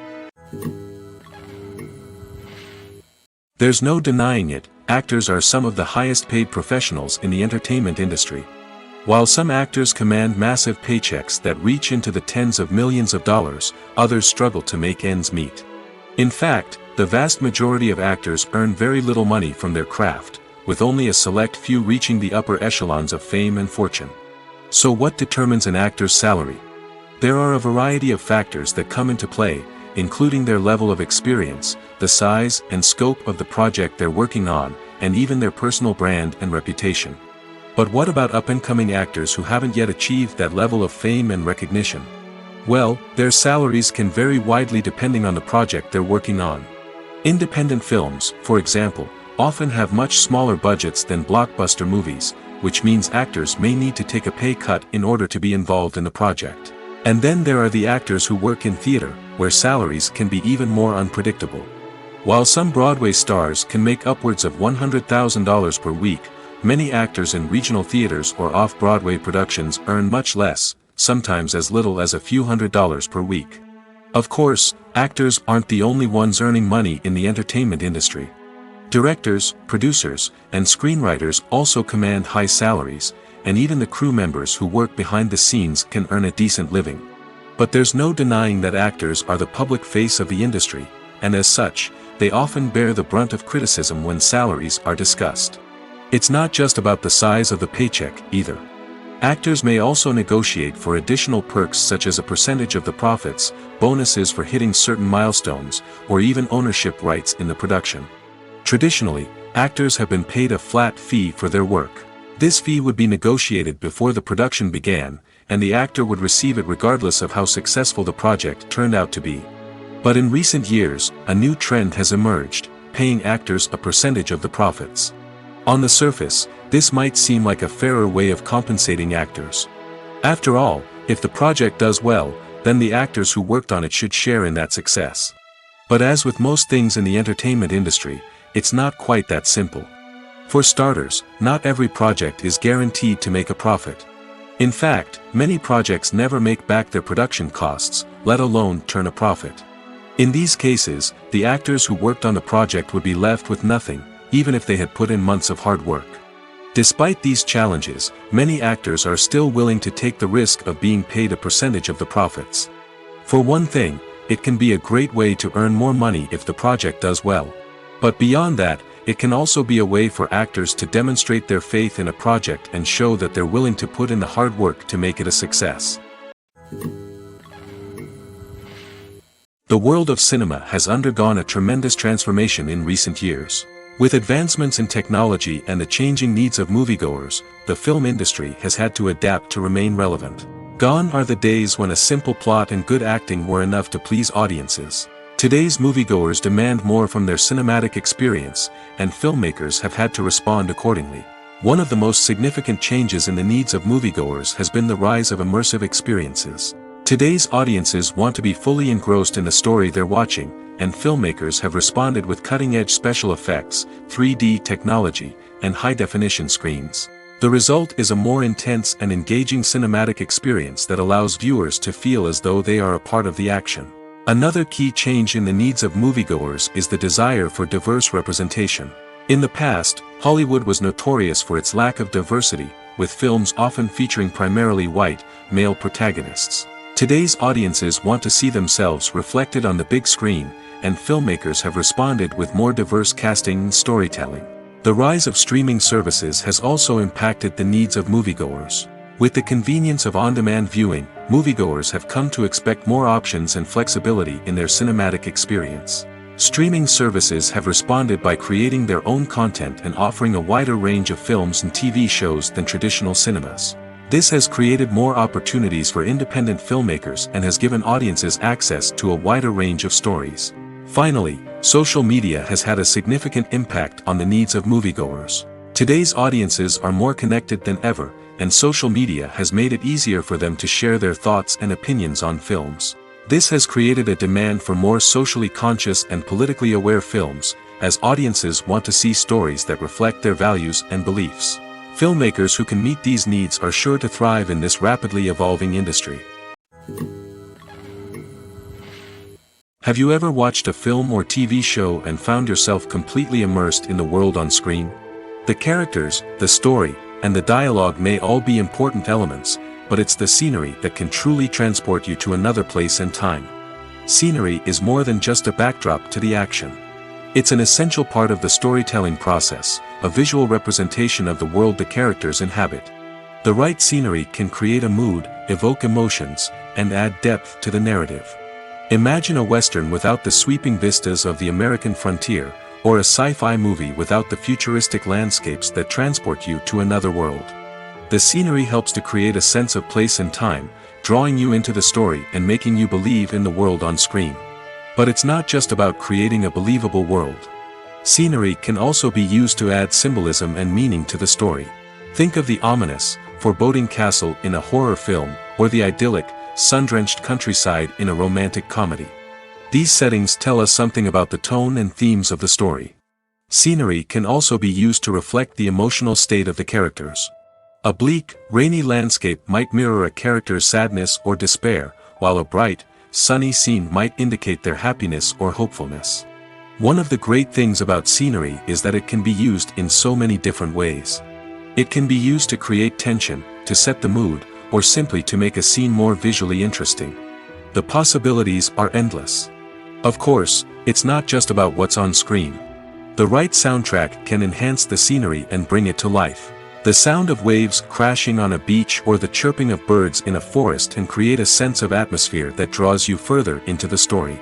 There's no denying it, actors are some of the highest paid professionals in the entertainment industry. While some actors command massive paychecks that reach into the tens of millions of dollars, others struggle to make ends meet. In fact, the vast majority of actors earn very little money from their craft, with only a select few reaching the upper echelons of fame and fortune. So what determines an actor's salary? There are a variety of factors that come into play, including their level of experience, the size and scope of the project they're working on, and even their personal brand and reputation. But what about up-and-coming actors who haven't yet achieved that level of fame and recognition? Well, their salaries can vary widely depending on the project they're working on. Independent films, for example, often have much smaller budgets than blockbuster movies, which means actors may need to take a pay cut in order to be involved in the project. And then there are the actors who work in theater, where salaries can be even more unpredictable. While some Broadway stars can make upwards of $100,000 per week, many actors in regional theaters or off-Broadway productions earn much less, sometimes as little as a few $100s per week. Of course, actors aren't the only ones earning money in the entertainment industry. Directors, producers, and screenwriters also command high salaries, and even the crew members who work behind the scenes can earn a decent living. But there's no denying that actors are the public face of the industry, and as such, they often bear the brunt of criticism when salaries are discussed. It's not just about the size of the paycheck, either. Actors may also negotiate for additional perks such as a percentage of the profits, bonuses for hitting certain milestones, or even ownership rights in the production. Traditionally, actors have been paid a flat fee for their work. This fee would be negotiated before the production began, and the actor would receive it regardless of how successful the project turned out to be. But in recent years, a new trend has emerged, paying actors a percentage of the profits. On the surface, This might seem like a fairer way of compensating actors. After all, if the project does well, then the actors who worked on it should share in that success. But as with most things in the entertainment industry, it's not quite that simple. For starters, not every project is guaranteed to make a profit. In fact, many projects never make back their production costs, let alone turn a profit. In these cases, the actors who worked on the project would be left with nothing, even if they had put in months of hard work. Despite these challenges, many actors are still willing to take the risk of being paid a percentage of the profits. For one thing, it can be a great way to earn more money if the project does well. But beyond that, it can also be a way for actors to demonstrate their faith in a project and show that they're willing to put in the hard work to make it a success. The world of cinema has undergone a tremendous transformation in recent years. With advancements in technology and the changing needs of moviegoers, the film industry has had to adapt to remain relevant. Gone are the days when a simple plot and good acting were enough to please audiences. Today's moviegoers demand more from their cinematic experience, and filmmakers have had to respond accordingly. One of the most significant changes in the needs of moviegoers has been the rise of immersive experiences. Today's audiences want to be fully engrossed in the story they're watching, and filmmakers have responded with cutting-edge special effects, 3D technology, and high-definition screens. The result is a more intense and engaging cinematic experience that allows viewers to feel as though they are a part of the action. Another key change in the needs of moviegoers is the desire for diverse representation. In the past, Hollywood was notorious for its lack of diversity, with films often featuring primarily white, male protagonists. Today's audiences want to see themselves reflected on the big screen, and filmmakers have responded with more diverse casting and storytelling. The rise of streaming services has also impacted the needs of moviegoers. With the convenience of on-demand viewing, moviegoers have come to expect more options and flexibility in their cinematic experience. Streaming services have responded by creating their own content and offering a wider range of films and TV shows than traditional cinemas. This has created more opportunities for independent filmmakers and has given audiences access to a wider range of stories. Finally, social media has had a significant impact on the needs of moviegoers. Today's audiences are more connected than ever, and social media has made it easier for them to share their thoughts and opinions on films. This has created a demand for more socially conscious and politically aware films, as audiences want to see stories that reflect their values and beliefs. Filmmakers who can meet these needs are sure to thrive in this rapidly evolving industry. Have you ever watched a film or TV show and found yourself completely immersed in the world on screen? The characters, the story, and the dialogue may all be important elements, but it's the scenery that can truly transport you to another place and time. Scenery is more than just a backdrop to the action. It's an essential part of the storytelling process, a visual representation of the world the characters inhabit. The right scenery can create a mood, evoke emotions, and add depth to the narrative. Imagine a Western without the sweeping vistas of the American frontier, or a sci-fi movie without the futuristic landscapes that transport you to another world. The scenery helps to create a sense of place and time, drawing you into the story and making you believe in the world on screen. But it's not just about creating a believable world. Scenery can also be used to add symbolism and meaning to the story. Think of the ominous, foreboding castle in a horror film, or the idyllic, sun-drenched countryside in a romantic comedy. These settings tell us something about the tone and themes of the story. Scenery can also be used to reflect the emotional state of the characters. A bleak, rainy landscape might mirror a character's sadness or despair, while a bright, sunny scene might indicate their happiness or hopefulness. One of the great things about scenery is that it can be used in so many different ways. It can be used to create tension, to set the mood, or simply to make a scene more visually interesting. The possibilities are endless. Of course, it's not just about what's on screen. The right soundtrack can enhance the scenery and bring it to life. The sound of waves crashing on a beach or the chirping of birds in a forest can create a sense of atmosphere that draws you further into the story.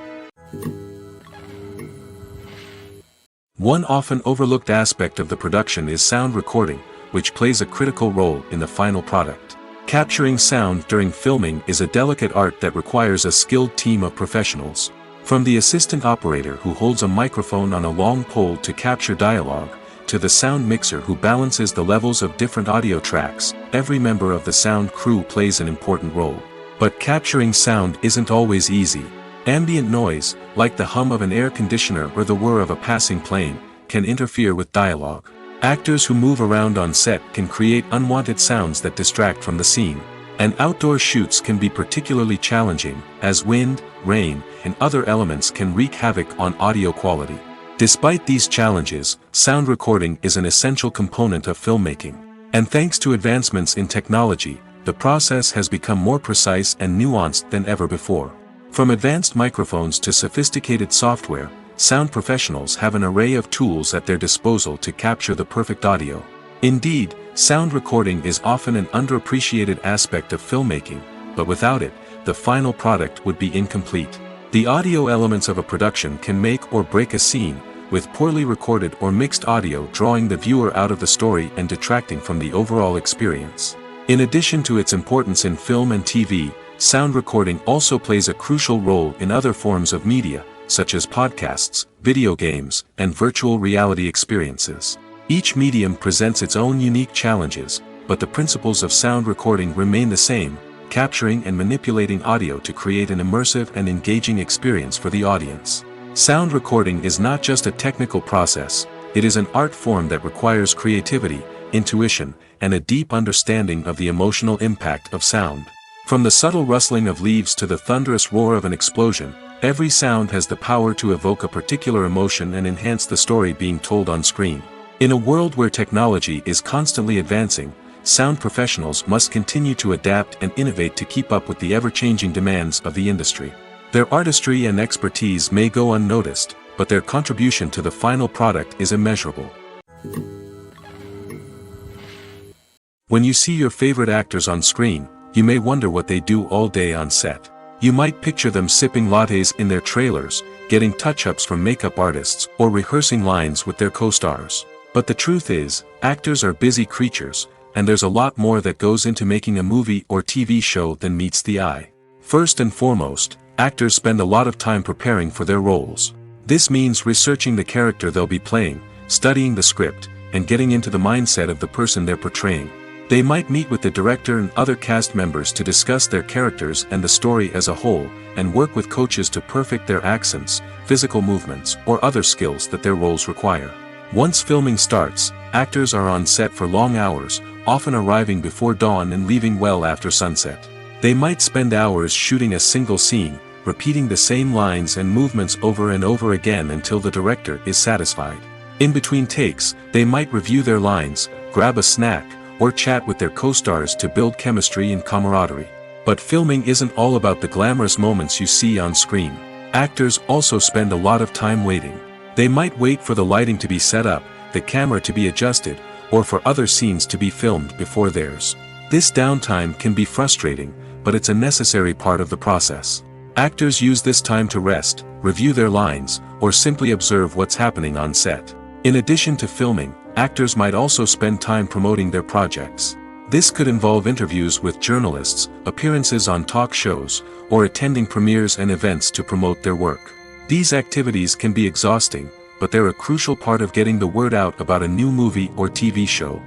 One often overlooked aspect of the production is sound recording, which plays a critical role in the final product. Capturing sound during filming is a delicate art that requires a skilled team of professionals. From the assistant operator who holds a microphone on a long pole to capture dialogue, to the sound mixer who balances the levels of different audio tracks. Every member of the sound crew plays an important role. But capturing sound isn't always easy. Ambient noise, like the hum of an air conditioner or the whir of a passing plane, can interfere with dialogue. Actors who move around on set can create unwanted sounds that distract from the scene. And outdoor shoots can be particularly challenging, as wind, rain, and other elements can wreak havoc on audio quality. Despite these challenges, sound recording is an essential component of filmmaking. And thanks to advancements in technology, the process has become more precise and nuanced than ever before. From advanced microphones to sophisticated software, sound professionals have an array of tools at their disposal to capture the perfect audio. Indeed, sound recording is often an underappreciated aspect of filmmaking, but without it, the final product would be incomplete. The audio elements of a production can make or break a scene, with poorly recorded or mixed audio drawing the viewer out of the story and detracting from the overall experience. In addition to its importance in film and TV, sound recording also plays a crucial role in other forms of media, such as podcasts, video games, and virtual reality experiences. Each medium presents its own unique challenges, but the principles of sound recording remain the same, capturing and manipulating audio to create an immersive and engaging experience for the audience. Sound recording is not just a technical process, it is an art form that requires creativity, intuition, and a deep understanding of the emotional impact of sound. From the subtle rustling of leaves to the thunderous roar of an explosion, every sound has the power to evoke a particular emotion and enhance the story being told on screen. In a world where technology is constantly advancing, sound professionals must continue to adapt and innovate to keep up with the ever-changing demands of the industry. Their artistry and expertise may go unnoticed, but their contribution to the final product is immeasurable. When you see your favorite actors on screen, you may wonder what they do all day on set. You might picture them sipping lattes in their trailers, getting touch-ups from makeup artists, or rehearsing lines with their co-stars. But the truth is, actors are busy creatures, and there's a lot more that goes into making a movie or TV show than meets the eye. First and foremost, actors spend a lot of time preparing for their roles. This means researching the character they'll be playing, studying the script, and getting into the mindset of the person they're portraying. They might meet with the director and other cast members to discuss their characters and the story as a whole, and work with coaches to perfect their accents, physical movements, or other skills that their roles require. Once filming starts, actors are on set for long hours, often arriving before dawn and leaving well after sunset. They might spend hours shooting a single scene, repeating the same lines and movements over and over again until the director is satisfied. In between takes, they might review their lines, grab a snack, or chat with their co-stars to build chemistry and camaraderie. But filming isn't all about the glamorous moments you see on screen. Actors also spend a lot of time waiting. They might wait for the lighting to be set up, the camera to be adjusted, or for other scenes to be filmed before theirs. This downtime can be frustrating, but it's a necessary part of the process. Actors use this time to rest, review their lines, or simply observe what's happening on set. In addition to filming, actors might also spend time promoting their projects. This could involve interviews with journalists, appearances on talk shows, or attending premieres and events to promote their work. These activities can be exhausting, but they're a crucial part of getting the word out about a new movie or TV show.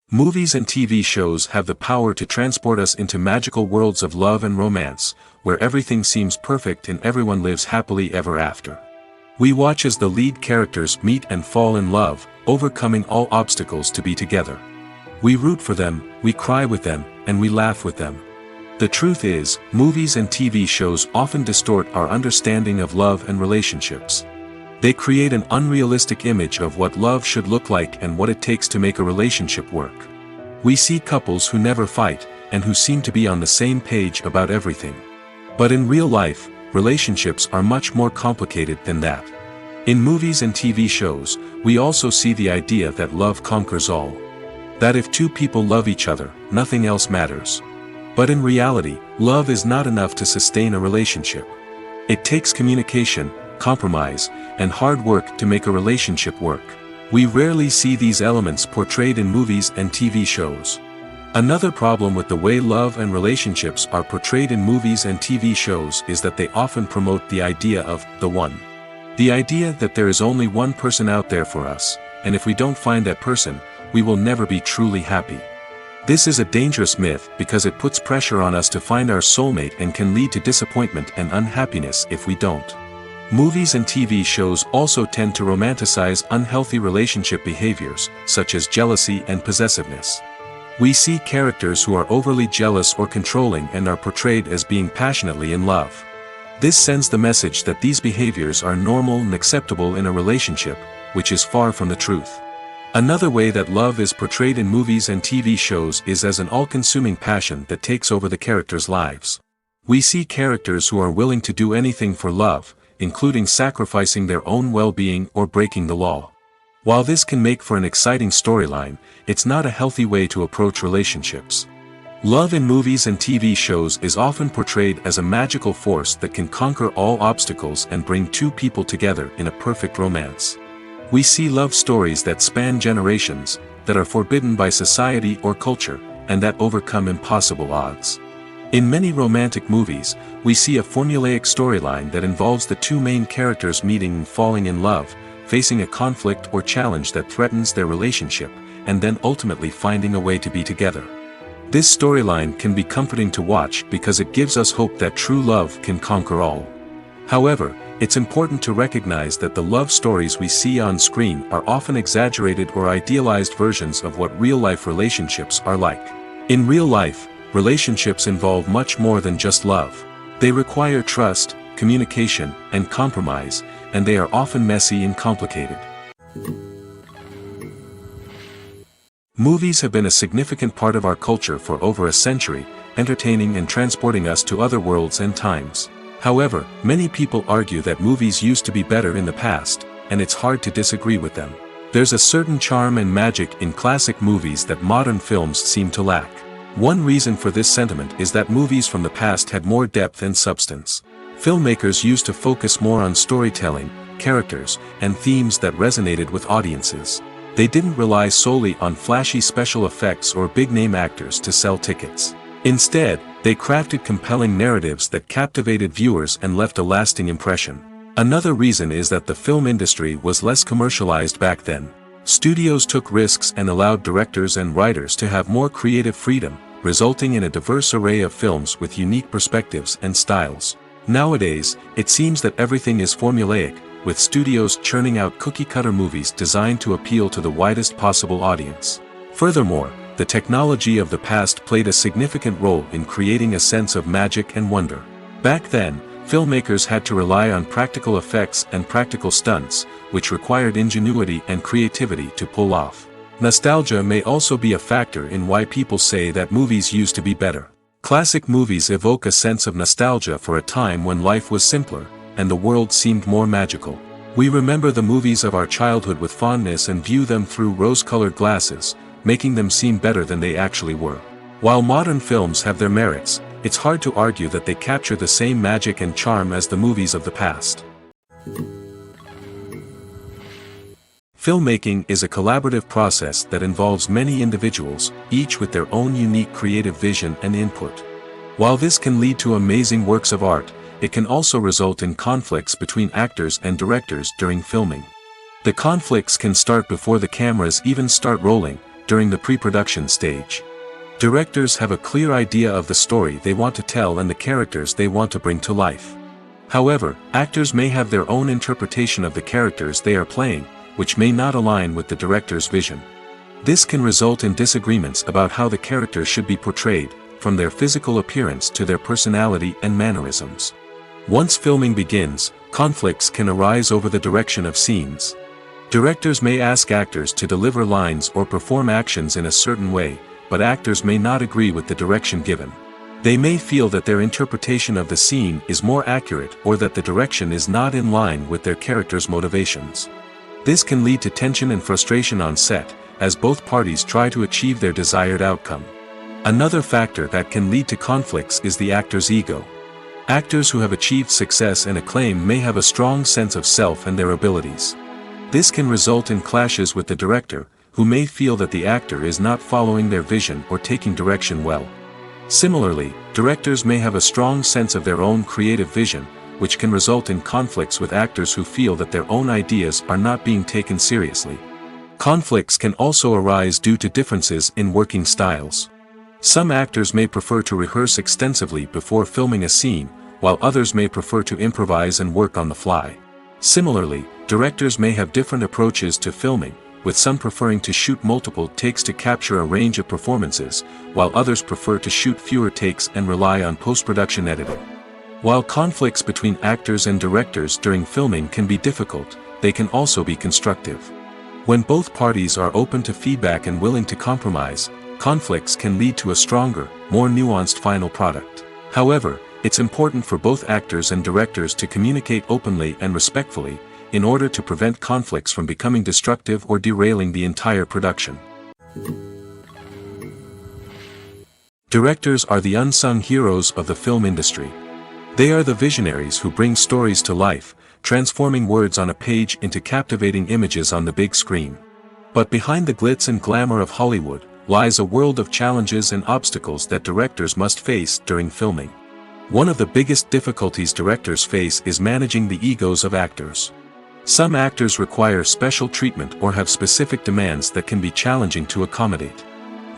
Movies and TV shows have the power to transport us into magical worlds of love and romance, where everything seems perfect and everyone lives happily ever after. We watch as the lead characters meet and fall in love, overcoming all obstacles to be together. We root for them, we cry with them, and we laugh with them. The truth is, movies and TV shows often distort our understanding of love and relationships. They create an unrealistic image of what love should look like and what it takes to make a relationship work. We see couples who never fight, and who seem to be on the same page about everything. But in real life, relationships are much more complicated than that. In movies and TV shows, we also see the idea that love conquers all. That if two people love each other, nothing else matters. But in reality, love is not enough to sustain a relationship. It takes communication, compromise, and hard work to make a relationship work. We rarely see these elements portrayed in movies and TV shows. Another problem with the way love and relationships are portrayed in movies and TV shows is that they often promote the idea of the one. The idea that there is only one person out there for us, and if we don't find that person, we will never be truly happy. This is a dangerous myth because it puts pressure on us to find our soulmate and can lead to disappointment and unhappiness if we don't. Movies and TV shows also tend to romanticize unhealthy relationship behaviors, such as jealousy and possessiveness. We see characters who are overly jealous or controlling and are portrayed as being passionately in love. This sends the message that these behaviors are normal and acceptable in a relationship, which is far from the truth. Another way that love is portrayed in movies and TV shows is as an all-consuming passion that takes over the characters' lives. We see characters who are willing to do anything for love, including sacrificing their own well-being or breaking the law. While this can make for an exciting storyline, it's not a healthy way to approach relationships. Love in movies and TV shows is often portrayed as a magical force that can conquer all obstacles and bring two people together in a perfect romance. We see love stories that span generations, that are forbidden by society or culture, and that overcome impossible odds. In many romantic movies, we see a formulaic storyline that involves the two main characters meeting and falling in love, facing a conflict or challenge that threatens their relationship, and then ultimately finding a way to be together. This storyline can be comforting to watch because it gives us hope that true love can conquer all. However, it's important to recognize that the love stories we see on screen are often exaggerated or idealized versions of what real-life relationships are like. In real life, relationships involve much more than just love. They require trust, communication, and compromise, and they are often messy and complicated. Movies have been a significant part of our culture for over a century, entertaining and transporting us to other worlds and times. However, many people argue that movies used to be better in the past, and it's hard to disagree with them. There's a certain charm and magic in classic movies that modern films seem to lack. One reason for this sentiment is that movies from the past had more depth and substance. Filmmakers used to focus more on storytelling, characters, and themes that resonated with audiences. They didn't rely solely on flashy special effects or big-name actors to sell tickets. Instead, they crafted compelling narratives that captivated viewers and left a lasting impression. Another reason is that the film industry was less commercialized back then. Studios took risks and allowed directors and writers to have more creative freedom, resulting in a diverse array of films with unique perspectives and styles. Nowadays, it seems that everything is formulaic, with studios churning out cookie-cutter movies designed to appeal to the widest possible audience. Furthermore, the technology of the past played a significant role in creating a sense of magic and wonder. Back then, filmmakers had to rely on practical effects and practical stunts, which required ingenuity and creativity to pull off. Nostalgia may also be a factor in why people say that movies used to be better. Classic movies evoke a sense of nostalgia for a time when life was simpler, and the world seemed more magical. We remember the movies of our childhood with fondness and view them through rose-colored glasses, making them seem better than they actually were. While modern films have their merits, it's hard to argue that they capture the same magic and charm as the movies of the past. Filmmaking is a collaborative process that involves many individuals, each with their own unique creative vision and input. While this can lead to amazing works of art, it can also result in conflicts between actors and directors during filming. The conflicts can start before the cameras even start rolling, during the pre-production stage. Directors have a clear idea of the story they want to tell and the characters they want to bring to life. However, actors may have their own interpretation of the characters they are playing, which may not align with the director's vision. This can result in disagreements about how the characters should be portrayed, from their physical appearance to their personality and mannerisms. Once filming begins, conflicts can arise over the direction of scenes. Directors may ask actors to deliver lines or perform actions in a certain way, but actors may not agree with the direction given. They may feel that their interpretation of the scene is more accurate or that the direction is not in line with their character's motivations. This can lead to tension and frustration on set, as both parties try to achieve their desired outcome. Another factor that can lead to conflicts is the actor's ego. Actors who have achieved success and acclaim may have a strong sense of self and their abilities. This can result in clashes with the director, who may feel that the actor is not following their vision or taking direction well. Similarly, directors may have a strong sense of their own creative vision, which can result in conflicts with actors who feel that their own ideas are not being taken seriously. Conflicts can also arise due to differences in working styles. Some actors may prefer to rehearse extensively before filming a scene, while others may prefer to improvise and work on the fly. Similarly, directors may have different approaches to filming, with some preferring to shoot multiple takes to capture a range of performances, while others prefer to shoot fewer takes and rely on post-production editing. While conflicts between actors and directors during filming can be difficult, they can also be constructive. When both parties are open to feedback and willing to compromise, conflicts can lead to a stronger, more nuanced final product. However, it's important for both actors and directors to communicate openly and respectfully, in order to prevent conflicts from becoming destructive or derailing the entire production. Directors are the unsung heroes of the film industry. They are the visionaries who bring stories to life, transforming words on a page into captivating images on the big screen. But behind the glitz and glamour of Hollywood, lies a world of challenges and obstacles that directors must face during filming. One of the biggest difficulties directors face is managing the egos of actors. Some actors require special treatment or have specific demands that can be challenging to accommodate.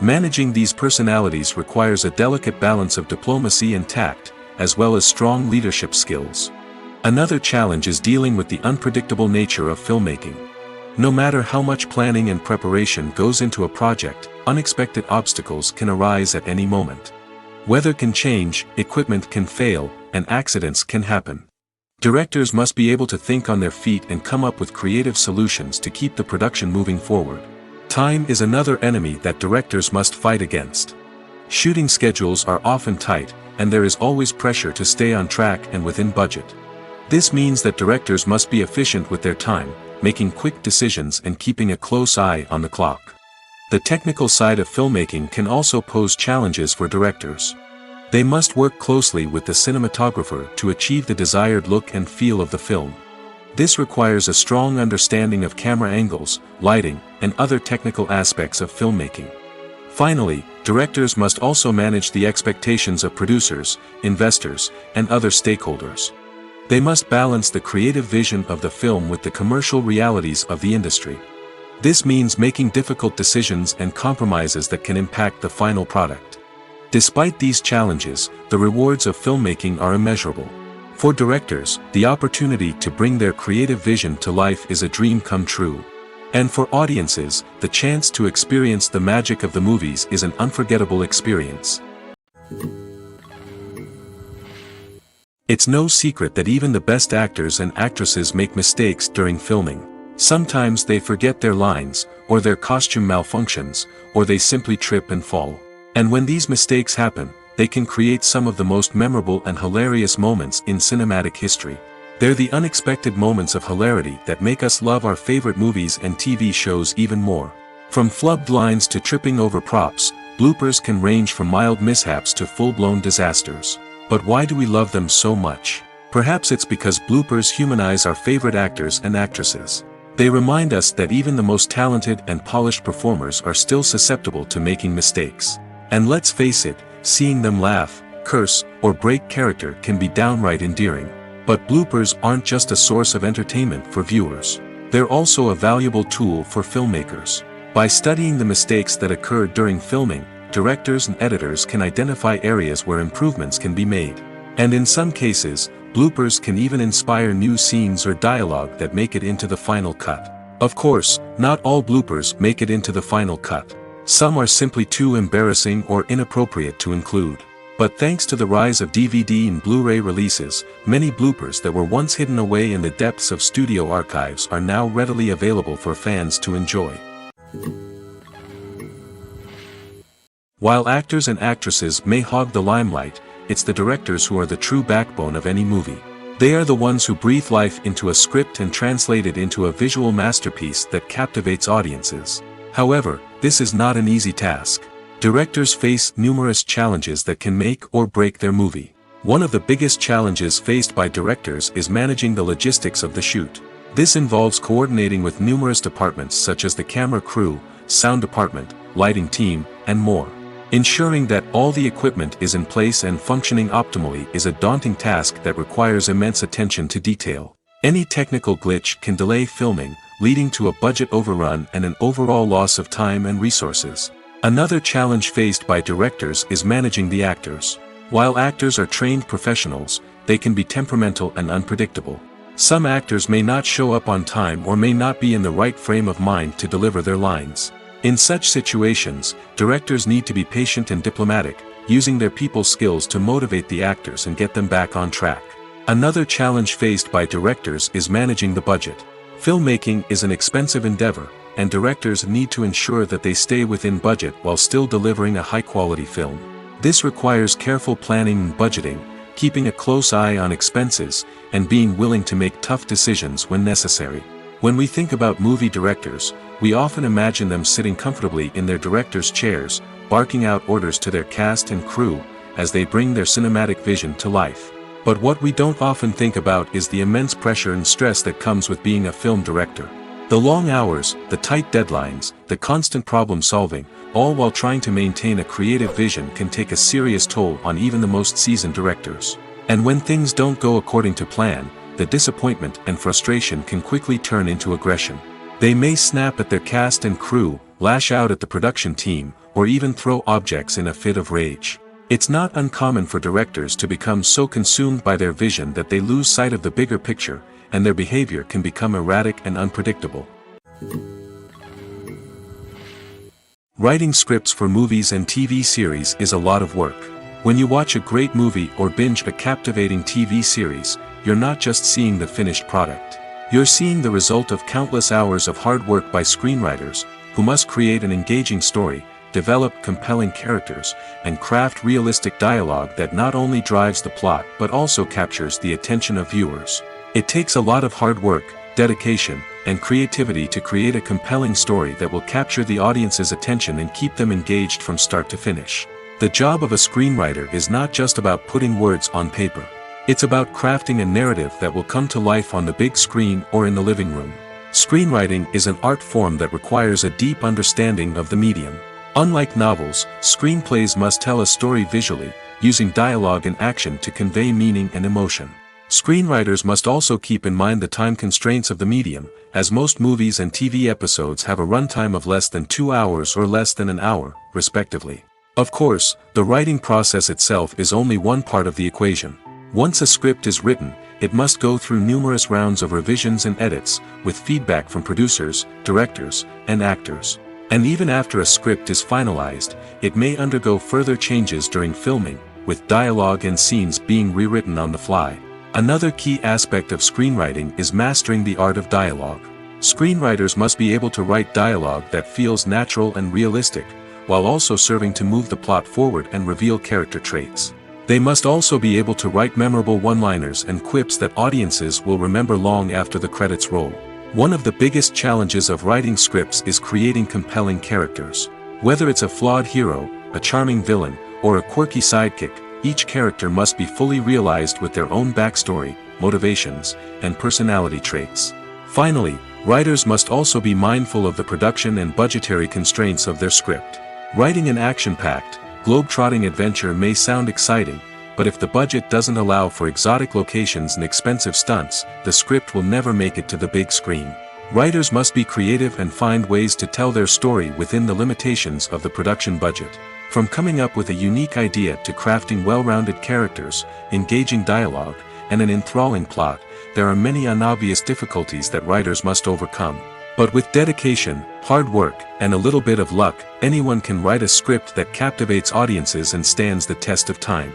Managing these personalities requires a delicate balance of diplomacy and tact, as well as strong leadership skills. Another challenge is dealing with the unpredictable nature of filmmaking. No matter how much planning and preparation goes into a project, unexpected obstacles can arise at any moment. Weather can change, equipment can fail, and accidents can happen. Directors must be able to think on their feet and come up with creative solutions to keep the production moving forward. Time is another enemy that directors must fight against. Shooting schedules are often tight, and there is always pressure to stay on track and within budget. This means that directors must be efficient with their time, making quick decisions and keeping a close eye on the clock. The technical side of filmmaking can also pose challenges for directors. They must work closely with the cinematographer to achieve the desired look and feel of the film. This requires a strong understanding of camera angles, lighting, and other technical aspects of filmmaking. Finally, directors must also manage the expectations of producers, investors, and other stakeholders. They must balance the creative vision of the film with the commercial realities of the industry. This means making difficult decisions and compromises that can impact the final product. Despite these challenges, the rewards of filmmaking are immeasurable. For directors, the opportunity to bring their creative vision to life is a dream come true. And for audiences, the chance to experience the magic of the movies is an unforgettable experience. It's no secret that even the best actors and actresses make mistakes during filming. Sometimes they forget their lines, or their costume malfunctions, or they simply trip and fall. And when these mistakes happen, they can create some of the most memorable and hilarious moments in cinematic history. They're the unexpected moments of hilarity that make us love our favorite movies and TV shows even more. From flubbed lines to tripping over props, bloopers can range from mild mishaps to full-blown disasters. But why do we love them so much? Perhaps it's because bloopers humanize our favorite actors and actresses. They remind us that even the most talented and polished performers are still susceptible to making mistakes. And let's face it, seeing them laugh, curse, or break character can be downright endearing. But bloopers aren't just a source of entertainment for viewers. They're also a valuable tool for filmmakers. By studying the mistakes that occur during filming, directors and editors can identify areas where improvements can be made. And in some cases, bloopers can even inspire new scenes or dialogue that make it into the final cut. Of course, not all bloopers make it into the final cut. Some are simply too embarrassing or inappropriate to include. But thanks to the rise of DVD and Blu-ray releases, many bloopers that were once hidden away in the depths of studio archives are now readily available for fans to enjoy. While actors and actresses may hog the limelight, it's the directors who are the true backbone of any movie. They are the ones who breathe life into a script and translate it into a visual masterpiece that captivates audiences. However, this is not an easy task. Directors face numerous challenges that can make or break their movie. One of the biggest challenges faced by directors is managing the logistics of the shoot. This involves coordinating with numerous departments such as the camera crew, sound department, lighting team, and more. Ensuring that all the equipment is in place and functioning optimally is a daunting task that requires immense attention to detail. Any technical glitch can delay filming, leading to a budget overrun and an overall loss of time and resources. Another challenge faced by directors is managing the actors. While actors are trained professionals, they can be temperamental and unpredictable. Some actors may not show up on time or may not be in the right frame of mind to deliver their lines. In such situations, directors need to be patient and diplomatic, using their people skills to motivate the actors and get them back on track. Another challenge faced by directors is managing the budget. Filmmaking is an expensive endeavor, and directors need to ensure that they stay within budget while still delivering a high-quality film. This requires careful planning and budgeting, keeping a close eye on expenses, and being willing to make tough decisions when necessary. When we think about movie directors, we often imagine them sitting comfortably in their director's chairs, barking out orders to their cast and crew, as they bring their cinematic vision to life. But what we don't often think about is the immense pressure and stress that comes with being a film director. The long hours, the tight deadlines, the constant problem solving, all while trying to maintain a creative vision can take a serious toll on even the most seasoned directors. And when things don't go according to plan, the disappointment and frustration can quickly turn into aggression. They may snap at their cast and crew, lash out at the production team, or even throw objects in a fit of rage. It's not uncommon for directors to become so consumed by their vision that they lose sight of the bigger picture, and their behavior can become erratic and unpredictable. Writing scripts for movies and TV series is a lot of work. When you watch a great movie or binge a captivating TV series, you're not just seeing the finished product. You're seeing the result of countless hours of hard work by screenwriters, who must create an engaging story, develop compelling characters, and craft realistic dialogue that not only drives the plot but also captures the attention of viewers. It takes a lot of hard work, dedication, and creativity to create a compelling story that will capture the audience's attention and keep them engaged from start to finish. The job of a screenwriter is not just about putting words on paper. It's about crafting a narrative that will come to life on the big screen or in the living room. Screenwriting is an art form that requires a deep understanding of the medium. Unlike novels, screenplays must tell a story visually, using dialogue and action to convey meaning and emotion. Screenwriters must also keep in mind the time constraints of the medium, as most movies and TV episodes have a runtime of less than 2 hours or less than an hour, respectively. Of course, the writing process itself is only one part of the equation. Once a script is written, it must go through numerous rounds of revisions and edits, with feedback from producers, directors, and actors. And even after a script is finalized, it may undergo further changes during filming, with dialogue and scenes being rewritten on the fly. Another key aspect of screenwriting is mastering the art of dialogue. Screenwriters must be able to write dialogue that feels natural and realistic, while also serving to move the plot forward and reveal character traits. They must also be able to write memorable one-liners and quips that audiences will remember long after the credits roll. One of the biggest challenges of writing scripts is creating compelling characters. Whether it's a flawed hero, a charming villain, or a quirky sidekick, each character must be fully realized with their own backstory, motivations, and personality traits. Finally, writers must also be mindful of the production and budgetary constraints of their script. Writing an action-packed, globe-trotting adventure may sound exciting, but if the budget doesn't allow for exotic locations and expensive stunts, the script will never make it to the big screen. Writers must be creative and find ways to tell their story within the limitations of the production budget. From coming up with a unique idea to crafting well-rounded characters, engaging dialogue, and an enthralling plot, there are many unobvious difficulties that writers must overcome. But with dedication, hard work, and a little bit of luck, anyone can write a script that captivates audiences and stands the test of time.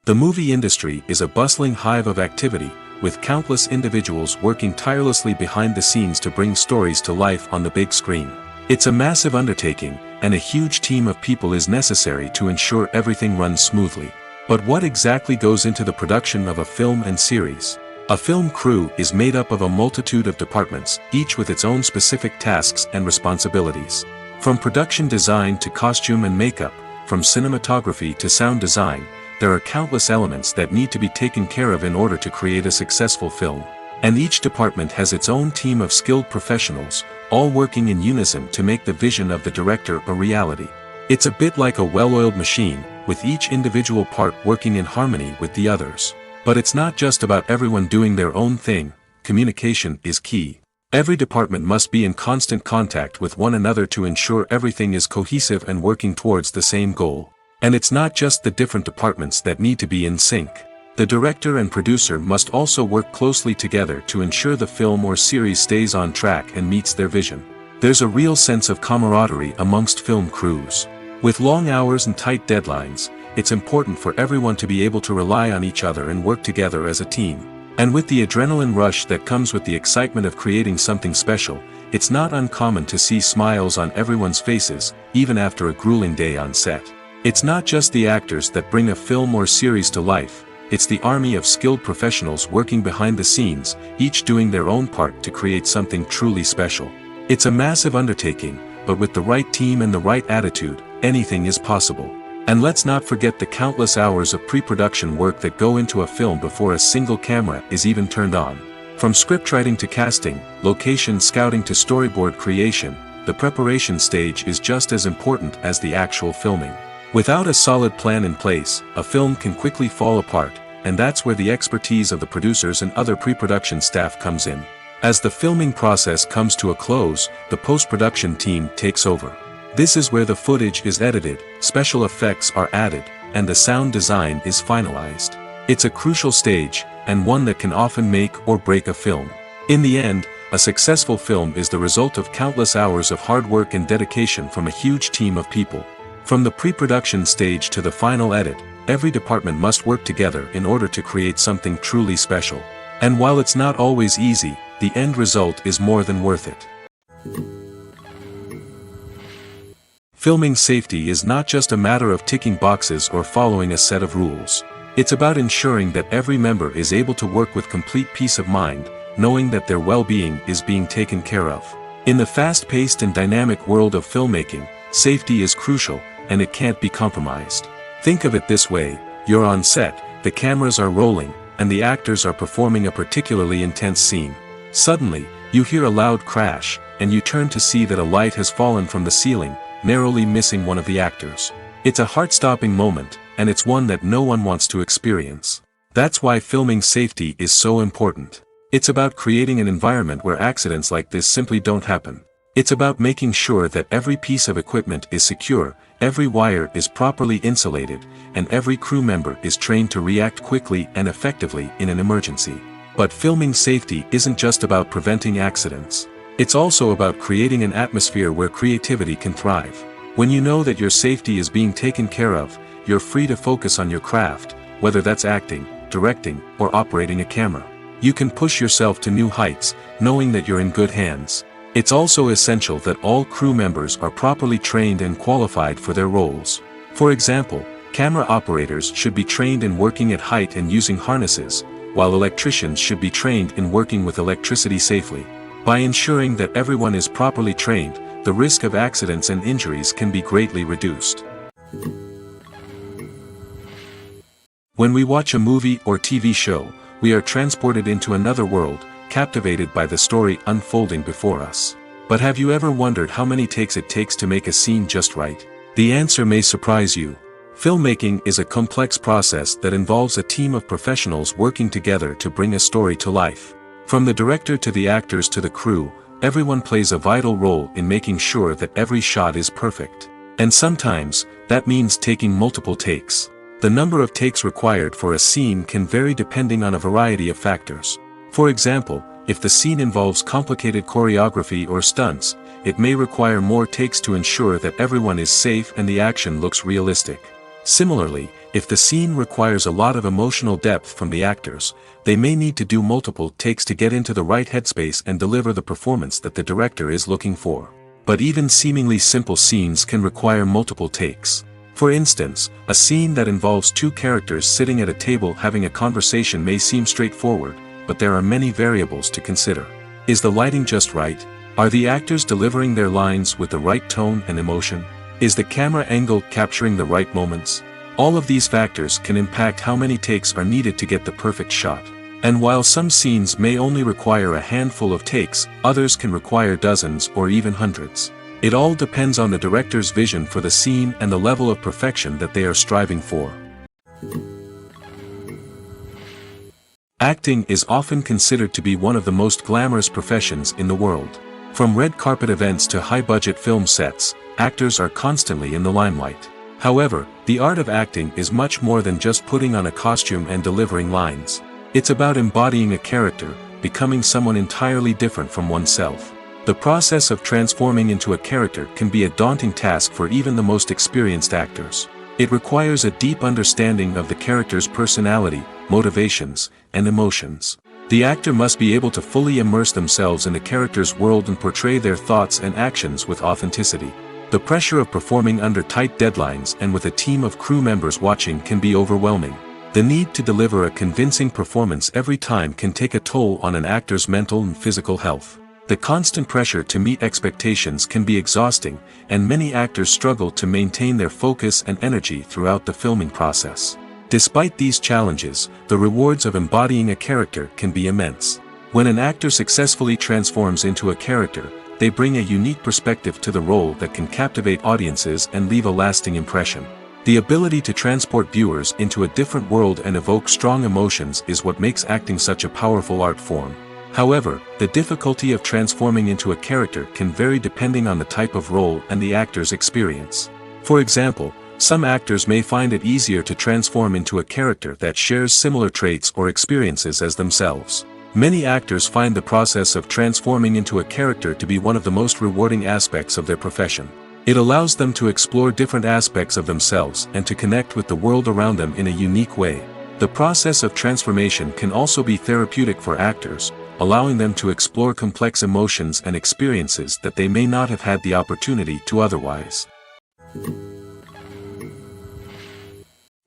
The movie industry is a bustling hive of activity, with countless individuals working tirelessly behind the scenes to bring stories to life on the big screen. It's a massive undertaking, and a huge team of people is necessary to ensure everything runs smoothly. But what exactly goes into the production of a film and series? A film crew is made up of a multitude of departments, each with its own specific tasks and responsibilities. From production design to costume and makeup, from cinematography to sound design, there are countless elements that need to be taken care of in order to create a successful film. And each department has its own team of skilled professionals, all working in unison to make the vision of the director a reality. It's a bit like a well-oiled machine, with each individual part working in harmony with the others. But it's not just about everyone doing their own thing. Communication is key. Every department must be in constant contact with one another to ensure everything is cohesive and working towards the same goal. And it's not just the different departments that need to be in sync. The director and producer must also work closely together to ensure the film or series stays on track and meets their vision. There's a real sense of camaraderie amongst film crews. With long hours and tight deadlines, it's important for everyone to be able to rely on each other and work together as a team. And with the adrenaline rush that comes with the excitement of creating something special, it's not uncommon to see smiles on everyone's faces, even after a grueling day on set. It's not just the actors that bring a film or series to life. It's the army of skilled professionals working behind the scenes, each doing their own part to create something truly special. It's a massive undertaking, but with the right team and the right attitude, anything is possible. And let's not forget the countless hours of pre-production work that go into a film before a single camera is even turned on. From scriptwriting to casting, location scouting to storyboard creation, the preparation stage is just as important as the actual filming. Without a solid plan in place, a film can quickly fall apart, and that's where the expertise of the producers and other pre-production staff comes in. As the filming process comes to a close, the post-production team takes over. This is where the footage is edited, special effects are added, and the sound design is finalized. It's a crucial stage, and one that can often make or break a film. In the end, a successful film is the result of countless hours of hard work and dedication from a huge team of people. From the pre-production stage to the final edit, every department must work together in order to create something truly special. And while it's not always easy, the end result is more than worth it. Filming safety is not just a matter of ticking boxes or following a set of rules. It's about ensuring that every member is able to work with complete peace of mind, knowing that their well-being is being taken care of. In the fast-paced and dynamic world of filmmaking, safety is crucial, and it can't be compromised. Think of it this way: you're on set, the cameras are rolling, and the actors are performing a particularly intense scene. Suddenly, you hear a loud crash, and you turn to see that a light has fallen from the ceiling, narrowly missing one of the actors. It's a heart-stopping moment, and it's one that no one wants to experience. That's why filming safety is so important. It's about creating an environment where accidents like this simply don't happen. It's about making sure that every piece of equipment is secure, every wire is properly insulated, and every crew member is trained to react quickly and effectively in an emergency. But filming safety isn't just about preventing accidents. It's also about creating an atmosphere where creativity can thrive. When you know that your safety is being taken care of, you're free to focus on your craft, whether that's acting, directing, or operating a camera. You can push yourself to new heights, knowing that you're in good hands. It's also essential that all crew members are properly trained and qualified for their roles. For example, camera operators should be trained in working at height and using harnesses, while electricians should be trained in working with electricity safely. By ensuring that everyone is properly trained, the risk of accidents and injuries can be greatly reduced. When we watch a movie or TV show, we are transported into another world, captivated by the story unfolding before us. But have you ever wondered how many takes it takes to make a scene just right? The answer may surprise you. Filmmaking is a complex process that involves a team of professionals working together to bring a story to life. From the director to the actors to the crew, everyone plays a vital role in making sure that every shot is perfect. And sometimes, that means taking multiple takes. The number of takes required for a scene can vary depending on a variety of factors. For example, if the scene involves complicated choreography or stunts, it may require more takes to ensure that everyone is safe and the action looks realistic. Similarly, if the scene requires a lot of emotional depth from the actors, they may need to do multiple takes to get into the right headspace and deliver the performance that the director is looking for. But even seemingly simple scenes can require multiple takes. For instance, a scene that involves two characters sitting at a table having a conversation may seem straightforward, but there are many variables to consider. Is the lighting just right? Are the actors delivering their lines with the right tone and emotion? Is the camera angle capturing the right moments? All of these factors can impact how many takes are needed to get the perfect shot. And while some scenes may only require a handful of takes, others can require dozens or even hundreds. It all depends on the director's vision for the scene and the level of perfection that they are striving for. Acting is often considered to be one of the most glamorous professions in the world. From red carpet events to high-budget film sets, actors are constantly in the limelight. However, the art of acting is much more than just putting on a costume and delivering lines. It's about embodying a character, becoming someone entirely different from oneself. The process of transforming into a character can be a daunting task for even the most experienced actors. It requires a deep understanding of the character's personality, motivations, and emotions. The actor must be able to fully immerse themselves in the character's world and portray their thoughts and actions with authenticity. The pressure of performing under tight deadlines and with a team of crew members watching can be overwhelming. The need to deliver a convincing performance every time can take a toll on an actor's mental and physical health. The constant pressure to meet expectations can be exhausting, and many actors struggle to maintain their focus and energy throughout the filming process. Despite these challenges, the rewards of embodying a character can be immense. When an actor successfully transforms into a character, they bring a unique perspective to the role that can captivate audiences and leave a lasting impression. The ability to transport viewers into a different world and evoke strong emotions is what makes acting such a powerful art form. However, the difficulty of transforming into a character can vary depending on the type of role and the actor's experience. For example, some actors may find it easier to transform into a character that shares similar traits or experiences as themselves. Many actors find the process of transforming into a character to be one of the most rewarding aspects of their profession. It allows them to explore different aspects of themselves and to connect with the world around them in a unique way. The process of transformation can also be therapeutic for actors, allowing them to explore complex emotions and experiences that they may not have had the opportunity to otherwise.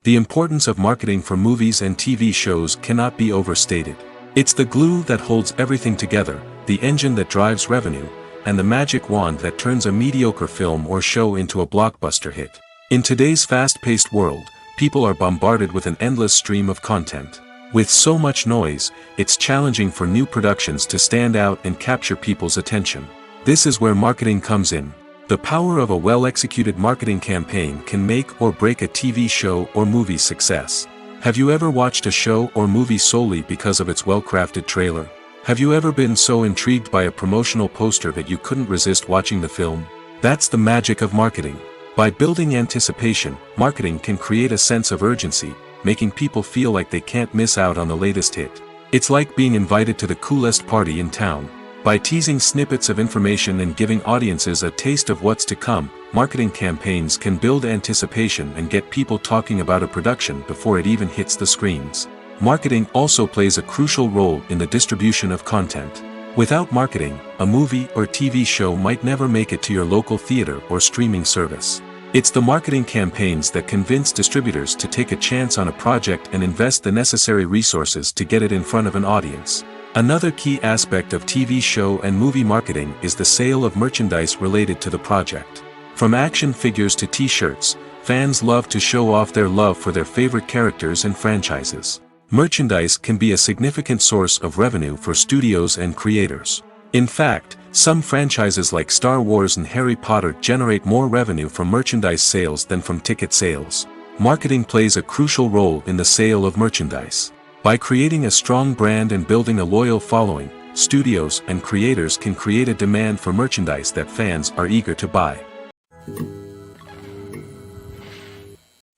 The importance of marketing for movies and TV shows cannot be overstated. It's the glue that holds everything together, the engine that drives revenue, and the magic wand that turns a mediocre film or show into a blockbuster hit. In today's fast-paced world, people are bombarded with an endless stream of content. With so much noise, it's challenging for new productions to stand out and capture people's attention. This is where marketing comes in. The power of a well-executed marketing campaign can make or break a TV show or movie's success. Have you ever watched a show or movie solely because of its well-crafted trailer? Have you ever been so intrigued by a promotional poster that you couldn't resist watching the film? That's the magic of marketing. By building anticipation, marketing can create a sense of urgency, making people feel like they can't miss out on the latest hit. It's like being invited to the coolest party in town. By teasing snippets of information and giving audiences a taste of what's to come, marketing campaigns can build anticipation and get people talking about a production before it even hits the screens. Marketing also plays a crucial role in the distribution of content. Without marketing, a movie or TV show might never make it to your local theater or streaming service. It's the marketing campaigns that convince distributors to take a chance on a project and invest the necessary resources to get it in front of an audience. Another key aspect of TV show and movie marketing is the sale of merchandise related to the project. From action figures to t-shirts, fans love to show off their love for their favorite characters and franchises. Merchandise can be a significant source of revenue for studios and creators. In fact, some franchises like Star Wars and Harry Potter generate more revenue from merchandise sales than from ticket sales. Marketing plays a crucial role in the sale of merchandise. By creating a strong brand and building a loyal following, studios and creators can create a demand for merchandise that fans are eager to buy.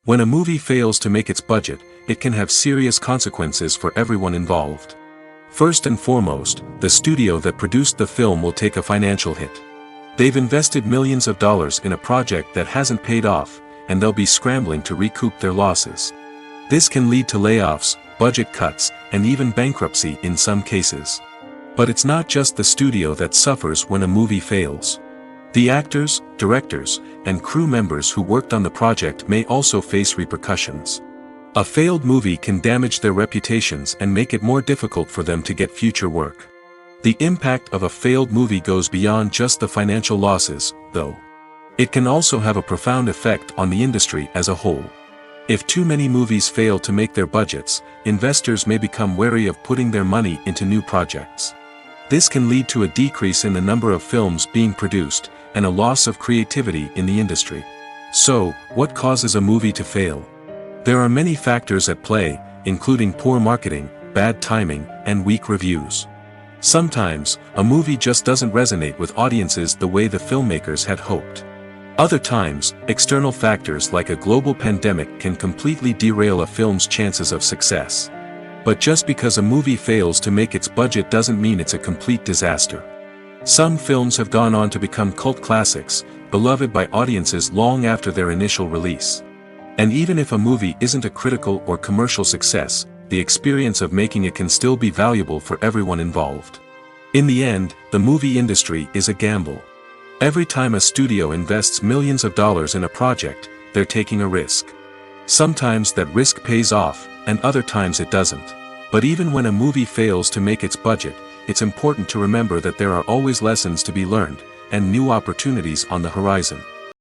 When a movie fails to make its budget, it can have serious consequences for everyone involved. First and foremost, the studio that produced the film will take a financial hit. They've invested millions of dollars in a project that hasn't paid off, and they'll be scrambling to recoup their losses. This can lead to layoffs, budget cuts, and even bankruptcy in some cases. But it's not just the studio that suffers when a movie fails. The actors, directors, and crew members who worked on the project may also face repercussions. A failed movie can damage their reputations and make it more difficult for them to get future work. The impact of a failed movie goes beyond just the financial losses, though. It can also have a profound effect on the industry as a whole. If too many movies fail to make their budgets, investors may become wary of putting their money into new projects. This can lead to a decrease in the number of films being produced, and a loss of creativity in the industry. So, what causes a movie to fail? There are many factors at play, including poor marketing, bad timing, and weak reviews. Sometimes, a movie just doesn't resonate with audiences the way the filmmakers had hoped. Other times, external factors like a global pandemic can completely derail a film's chances of success. But just because a movie fails to make its budget doesn't mean it's a complete disaster. Some films have gone on to become cult classics, beloved by audiences long after their initial release. And even if a movie isn't a critical or commercial success, the experience of making it can still be valuable for everyone involved. In the end, the movie industry is a gamble. Every time a studio invests millions of dollars in a project, they're taking a risk. Sometimes that risk pays off, and other times it doesn't. But even when a movie fails to make its budget, it's important to remember that there are always lessons to be learned, and new opportunities on the horizon.